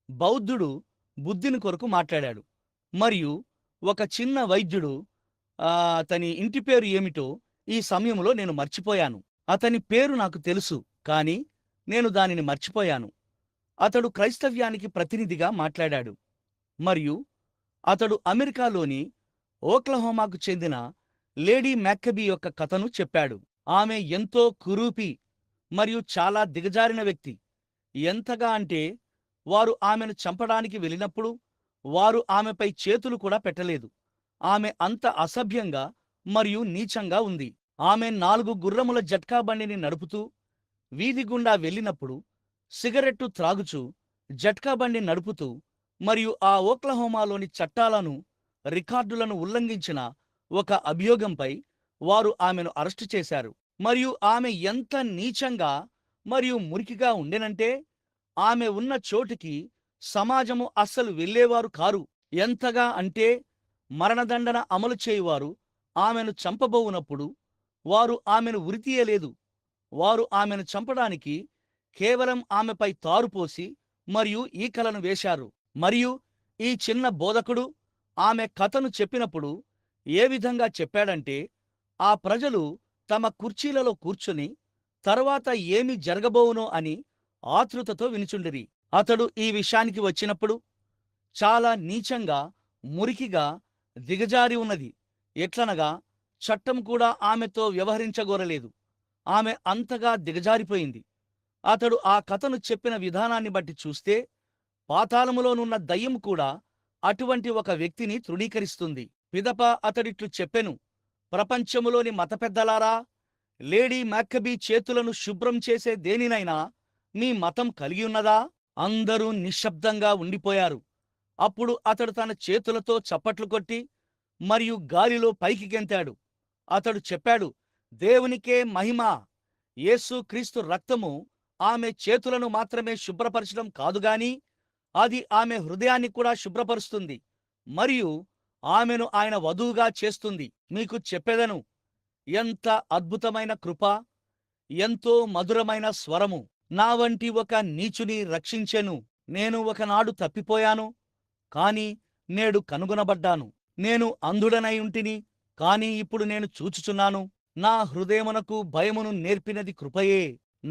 బౌద్ధుడు బుద్ధుని కొరకు మాట్లాడాడు. మరియు ఒక చిన్న వైద్యుడు, అతని ఇంటి పేరు ఏమిటో ఈ సమయంలో నేను మర్చిపోయాను. అతని పేరు నాకు తెలుసు, కానీ నేను దానిని మర్చిపోయాను. అతడు క్రైస్తవ్యానికి ప్రతినిధిగా మాట్లాడాడు. మరియు అతడు అమెరికాలోని ఓక్లహోమాకు చెందిన లేడీ మ్యాక్కబీ యొక్క కథను చెప్పాడు. ఆమె ఎంతో కురూపి మరియు చాలా దిగజారిన వ్యక్తి. ఎంతగా అంటే వారు ఆమెను చంపడానికి వెళ్ళినప్పుడు వారు ఆమెపై చేతులు కూడా పెట్టలేదు. ఆమె అంత అసభ్యంగా మరియు నీచంగా ఉంది. ఆమె 4 గుర్రముల జట్కా బండిని నడుపుతూ వీధి గుండా వెళ్ళినప్పుడు సిగరెట్టు త్రాగుచూ జట్కా బండి నడుపుతూ మరియు ఆ ఓక్లహోమాలోని చట్టాలను, రికార్డులను ఉల్లంఘించిన ఒక అభియోగంపై వారు ఆమెను అరెస్టు చేశారు. మరియు ఆమె ఎంత నీచంగా మరియు మురికిగా ఉండెనంటే ఆమె ఉన్న చోటుకి సమాజము అస్సలు వెళ్ళేవారు కారు. ఎంతగా అంటే మరణదండన అమలు చేయువారు ఆమెను చంపబోవునప్పుడు వారు ఆమెను ఉరితీయలేదు. వారు ఆమెను చంపడానికి కేవలం ఆమెపై తారుపోసి మరియు ఈకలను వేశారు. మరియు ఈ చిన్న బోధకుడు ఆమె కథను చెప్పినప్పుడు ఏ విధంగా చెప్పాడంటే, ఆ ప్రజలు తమ కుర్చీలలో కూర్చుని తరువాత ఏమి జరగబోవునో అని ఆతృతతో వినుచుండిరి. అతడు ఈ విషయానికి వచ్చినప్పుడు చాలా నీచంగా, మురికిగా, దిగజారి ఉన్నది. ఎట్లనగా చట్టం కూడా ఆమెతో వ్యవహరించగోరలేదు. ఆమె అంతగా దిగజారిపోయింది. అతడు ఆ కథను చెప్పిన విధానాన్ని బట్టి చూస్తే పాతాళములోనున్న దయ్యం కూడా అటువంటి ఒక వ్యక్తిని తృణీకరిస్తుంది. పిదప అతడిట్లు చెప్పెను, ప్రపంచములోని మత పెద్దలారా, లేడీ మ్యాక్కబీ చేతులను శుభ్రం చేసే దేనినైనా మీ మతం కలిగి ఉన్నదా? అందరూ నిశ్శబ్దంగా ఉండిపోయారు. అప్పుడు అతడు తన చేతులతో చప్పట్లు కొట్టి మరియు గాలిలో పైకి గెంతాడు. అతడు చెప్పాడు, దేవునికే మహిమ. యేసు క్రీస్తు రక్తము ఆమె చేతులను మాత్రమే శుభ్రపరచడం కాదుగాని అది ఆమె హృదయాన్ని కూడా శుభ్రపరుస్తుంది మరియు ఆమెను ఆయన వధువుగా చేస్తుంది. మీకు చెప్పెదను, ఎంత అద్భుతమైన కృప, ఎంతో మధురమైన స్వరము నా వంటి ఒక నీచుని రక్షించెను. నేను ఒకనాడు తప్పిపోయాను, కాని నేడు కనుగొనబడ్డాను. నేను అంధుడనై ఉంటిని, కాని ఇప్పుడు నేను చూచుచున్నాను. నా హృదయమునకు భయమును నేర్పినది కృపయే.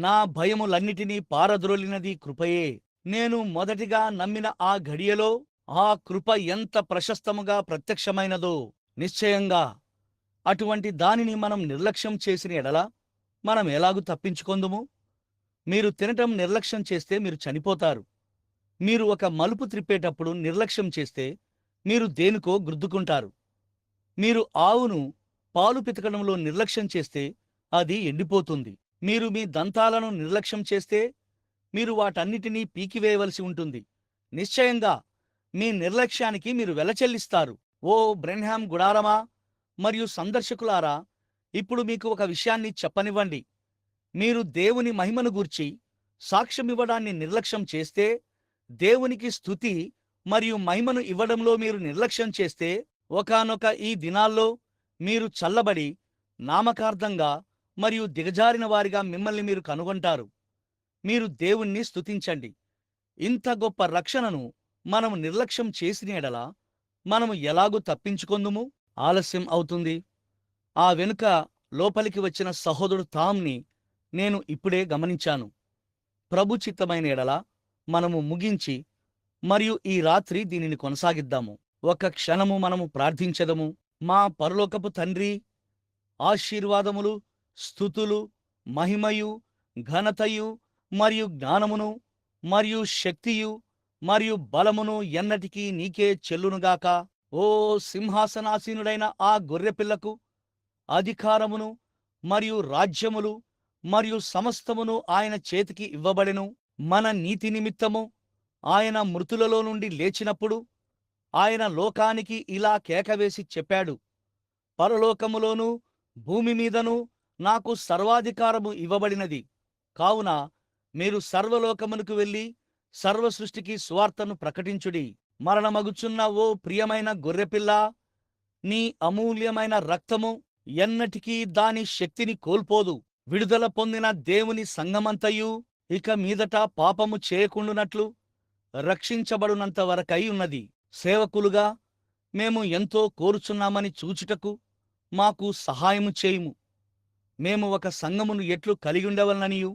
నా భయములన్నిటినీ పారద్రోలినది కృపయే. నేను మొదటిగా నమ్మిన ఆ ఘడియలో ఆ కృప ఎంత ప్రశస్తముగా ప్రత్యక్షమైనదో. నిశ్చయంగా అటువంటి దానిని మనం నిర్లక్ష్యం చేసిన ఎడల మనం ఎలాగు తప్పించుకొందుము? మీరు తినటం నిర్లక్ష్యం చేస్తే మీరు చనిపోతారు. మీరు ఒక మలుపు త్రిప్పేటప్పుడు నిర్లక్ష్యం చేస్తే మీరు దేనికో గుద్దుకుంటారు. మీరు ఆవును పాలు పితకడంలో నిర్లక్ష్యం చేస్తే అది ఎండిపోతుంది. మీరు మీ దంతాలను నిర్లక్ష్యం చేస్తే మీరు వాటన్నిటినీ పీకివేయవలసి ఉంటుంది. నిశ్చయంగా మీ నిర్లక్ష్యానికి మీరు వెల చెల్లిస్తారు. ఓ బ్రెన్హామ్ గుడారమా మరియు సందర్శకులారా, ఇప్పుడు మీకు ఒక విషయాన్ని చెప్పనివ్వండి. మీరు దేవుని మహిమను గూర్చి సాక్ష్యమివ్వడాన్ని నిర్లక్ష్యం చేస్తే, దేవునికి స్తుతి మరియు మహిమను ఇవ్వడంలో మీరు నిర్లక్ష్యం చేస్తే, ఒకానొక ఈ దినాల్లో మీరు చల్లబడి నామకార్థంగా మరియు దిగజారిన వారిగా మిమ్మల్ని మీరు కనుగొంటారు. మీరు దేవుణ్ణి స్తుతించండి. ఇంత గొప్ప రక్షణను మనము నిర్లక్ష్యం చేసిన ఎడల మనము ఎలాగూ తప్పించుకొందుము? ఆలస్యం అవుతుంది. ఆ వెనుక లోపలికి వచ్చిన సహోదరుడు తామ్ని నేను ఇప్పుడే గమనించాను. ప్రభు చిత్తమైన ఎడల మనము ముగించి మరియు ఈ రాత్రి దీనిని కొనసాగిద్దాము. ఒక క్షణము మనము ప్రార్థించెదము. మా పరలోకపు తండ్రి, ఆశీర్వాదములు, స్తుతులు, మహిమయు, ఘనతయు మరియు జ్ఞానమును మరియు శక్తియు మరియు బలమును ఎన్నటికీ నీకే చెల్లునుగాక. ఓ సింహాసనాసీనుడైన ఆ గొర్రెపిల్లకు అధికారమును మరియు రాజ్యములు మరియు సమస్తమును ఆయన చేతికి ఇవ్వబడెను. మన నీతి నిమిత్తము ఆయన మృతులలో నుండి లేచినప్పుడు ఆయన లోకానికి ఇలా కేకవేసి చెప్పాడు, పరలోకములోను భూమి మీదను నాకు సర్వాధికారము ఇవ్వబడినది. కావున మీరు సర్వలోకమునకు వెళ్ళి సర్వ సృష్టికి సువార్తను ప్రకటించుడి. మరణమగుచున్న ఓ ప్రియమైన గొర్రెపిల్ల, నీ అమూల్యమైన రక్తము ఎన్నటికీ దాని శక్తిని కోల్పోదు. విడుదల పొందిన దేవుని సంఘమంతయు ఇక మీదట పాపము చేయకుండునట్లు రక్షించబడునంత వరకై ఉన్నది. సేవకులుగా మేము ఎంతో కోరుచున్నామని చూచుటకు మాకు సహాయము చేయుము. మేము ఒక సంఘమును ఎట్లు కలిగి ఉండవలననియు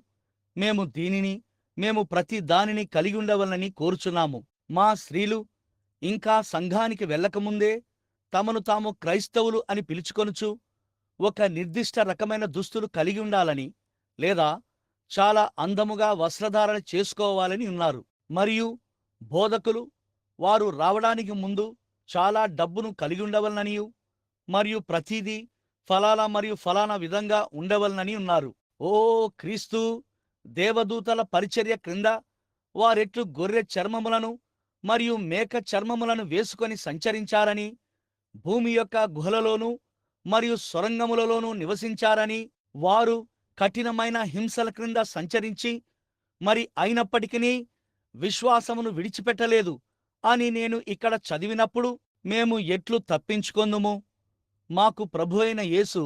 మేము ప్రతి దానిని కలిగి ఉండవలనని కోరుచున్నాము. మా స్త్రీలు ఇంకా సంఘానికి వెళ్ళకముందే తమను తాము క్రైస్తవులు అని పిలుచుకొనుచు ఒక నిర్దిష్ట రకమైన దుస్తులు కలిగి ఉండాలని, లేదా చాలా అందముగా వస్త్రధారణ చేసుకోవాలని ఉన్నారు. మరియు బోధకులు వారు రావడానికి ముందు చాలా డబ్బును కలిగి ఉండవలననియు, మరియు ప్రతిదీ ఫలానా విధంగా ఉండవలనని ఉన్నారు. ఓ క్రీస్తు దేవదూతల పరిచర్య క్రింద వారెట్లు గొర్రె చర్మములను మరియు మేక చర్మములను వేసుకొని సంచరించారని, భూమి యొక్క గుహలలోనూ మరియు సొరంగములలోనూ నివసించారని, వారు కఠినమైన హింసల క్రింద సంచరించి మరి అయినప్పటికీ విశ్వాసమును విడిచిపెట్టలేదు అని నేను ఇక్కడ చదివినప్పుడు మేము ఎట్లు తప్పించుకొందుము? మాకు ప్రభువైన యేసు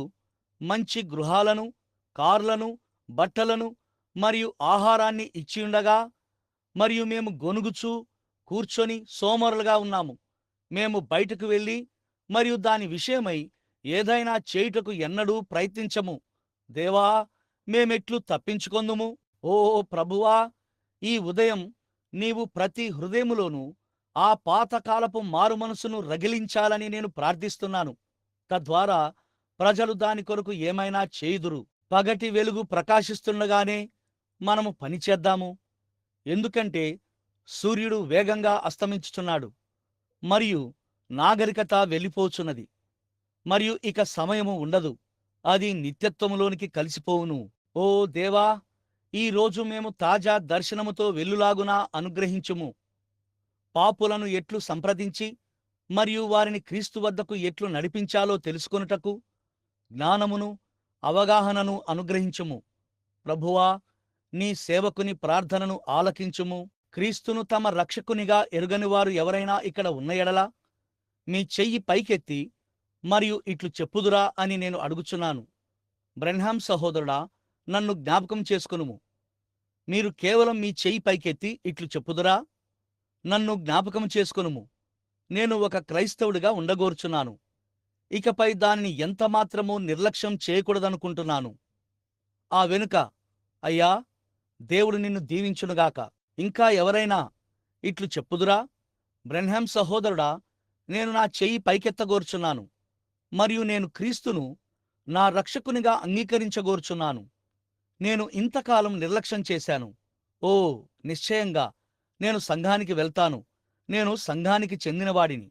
మంచి గృహాలను, కార్లను, బట్టలను మరియు ఆహారాన్ని ఇచ్చియుండగా, మరియు మేము గొనుగుచూ కూర్చొని సోమరులుగా ఉన్నాము. మేము బయటకు వెళ్ళి మరియు దాని విషయమై ఏదైనా చేయుటకు ఎన్నడూ ప్రయత్నించము. దేవా, మేమెట్లు తప్పించుకొందుము? ఓ ప్రభువా, ఈ ఉదయం నీవు ప్రతి హృదయములోనూ ఆ పాతకాలపు మారుమనసును రగిలించాలని నేను ప్రార్థిస్తున్నాను. తద్వారా ప్రజలు దాని కొరకు ఏమైనా చేయుదురు. పగటి వెలుగు ప్రకాశిస్తుండగానే మనము పనిచేద్దాము. ఎందుకంటే సూర్యుడు వేగంగా అస్తమించుచున్నాడు, మరియు నాగరికత వెళ్ళిపోచున్నది, మరియు ఇక సమయము ఉండదు. అది నిత్యత్వములోనికి కలిసిపోవును. ఓ దేవా, ఈ రోజు మేము తాజా దర్శనముతో వెల్లులాగునా అనుగ్రహించుము. పాపులను ఎట్లు సంప్రదించి మరియు వారిని క్రీస్తు వద్దకు ఎట్లు నడిపించాలో తెలుసుకొనుటకు జ్ఞానమును, అవగాహనను అనుగ్రహించుము. ప్రభువా, నీ సేవకుని ప్రార్థనను ఆలకించుము. క్రీస్తును తమ రక్షకునిగా ఎరుగని వారు ఎవరైనా ఇక్కడ ఉన్న ఎడల మీ చెయ్యి పైకెత్తి మరియు ఇట్లు చెప్పుదురా అని నేను అడుగుచున్నాను. బ్రెన్హాం సహోదరుడా, నన్ను జ్ఞాపకం చేసుకొనుము. మీరు కేవలం మీ చెయ్యి పైకెత్తి ఇట్లు చెప్పుదురా? నన్ను జ్ఞాపకం చేసుకొనుము. నేను ఒక క్రైస్తవుడిగా ఉండగోర్చున్నాను. ఇకపై దానిని ఎంతమాత్రమూ నిర్లక్ష్యం చేయకూడదనుకుంటున్నాను. ఆ వెనుక, అయ్యా, దేవుడు నిన్ను దీవించునుగాక. ఇంకా ఎవరైనా ఇట్లు చెప్పుదురా? బ్రెన్హాం సహోదరుడా, నేను నా చెయ్యి పైకెత్తగోర్చున్నాను, మరియు నేను క్రీస్తును నా రక్షకునిగా అంగీకరించగోర్చున్నాను. నేను ఇంతకాలం నిర్లక్ష్యం చేశాను. ఓ, నిశ్చయంగా నేను సంఘానికి వెళ్తాను. నేను సంఘానికి చెందినవాడిని.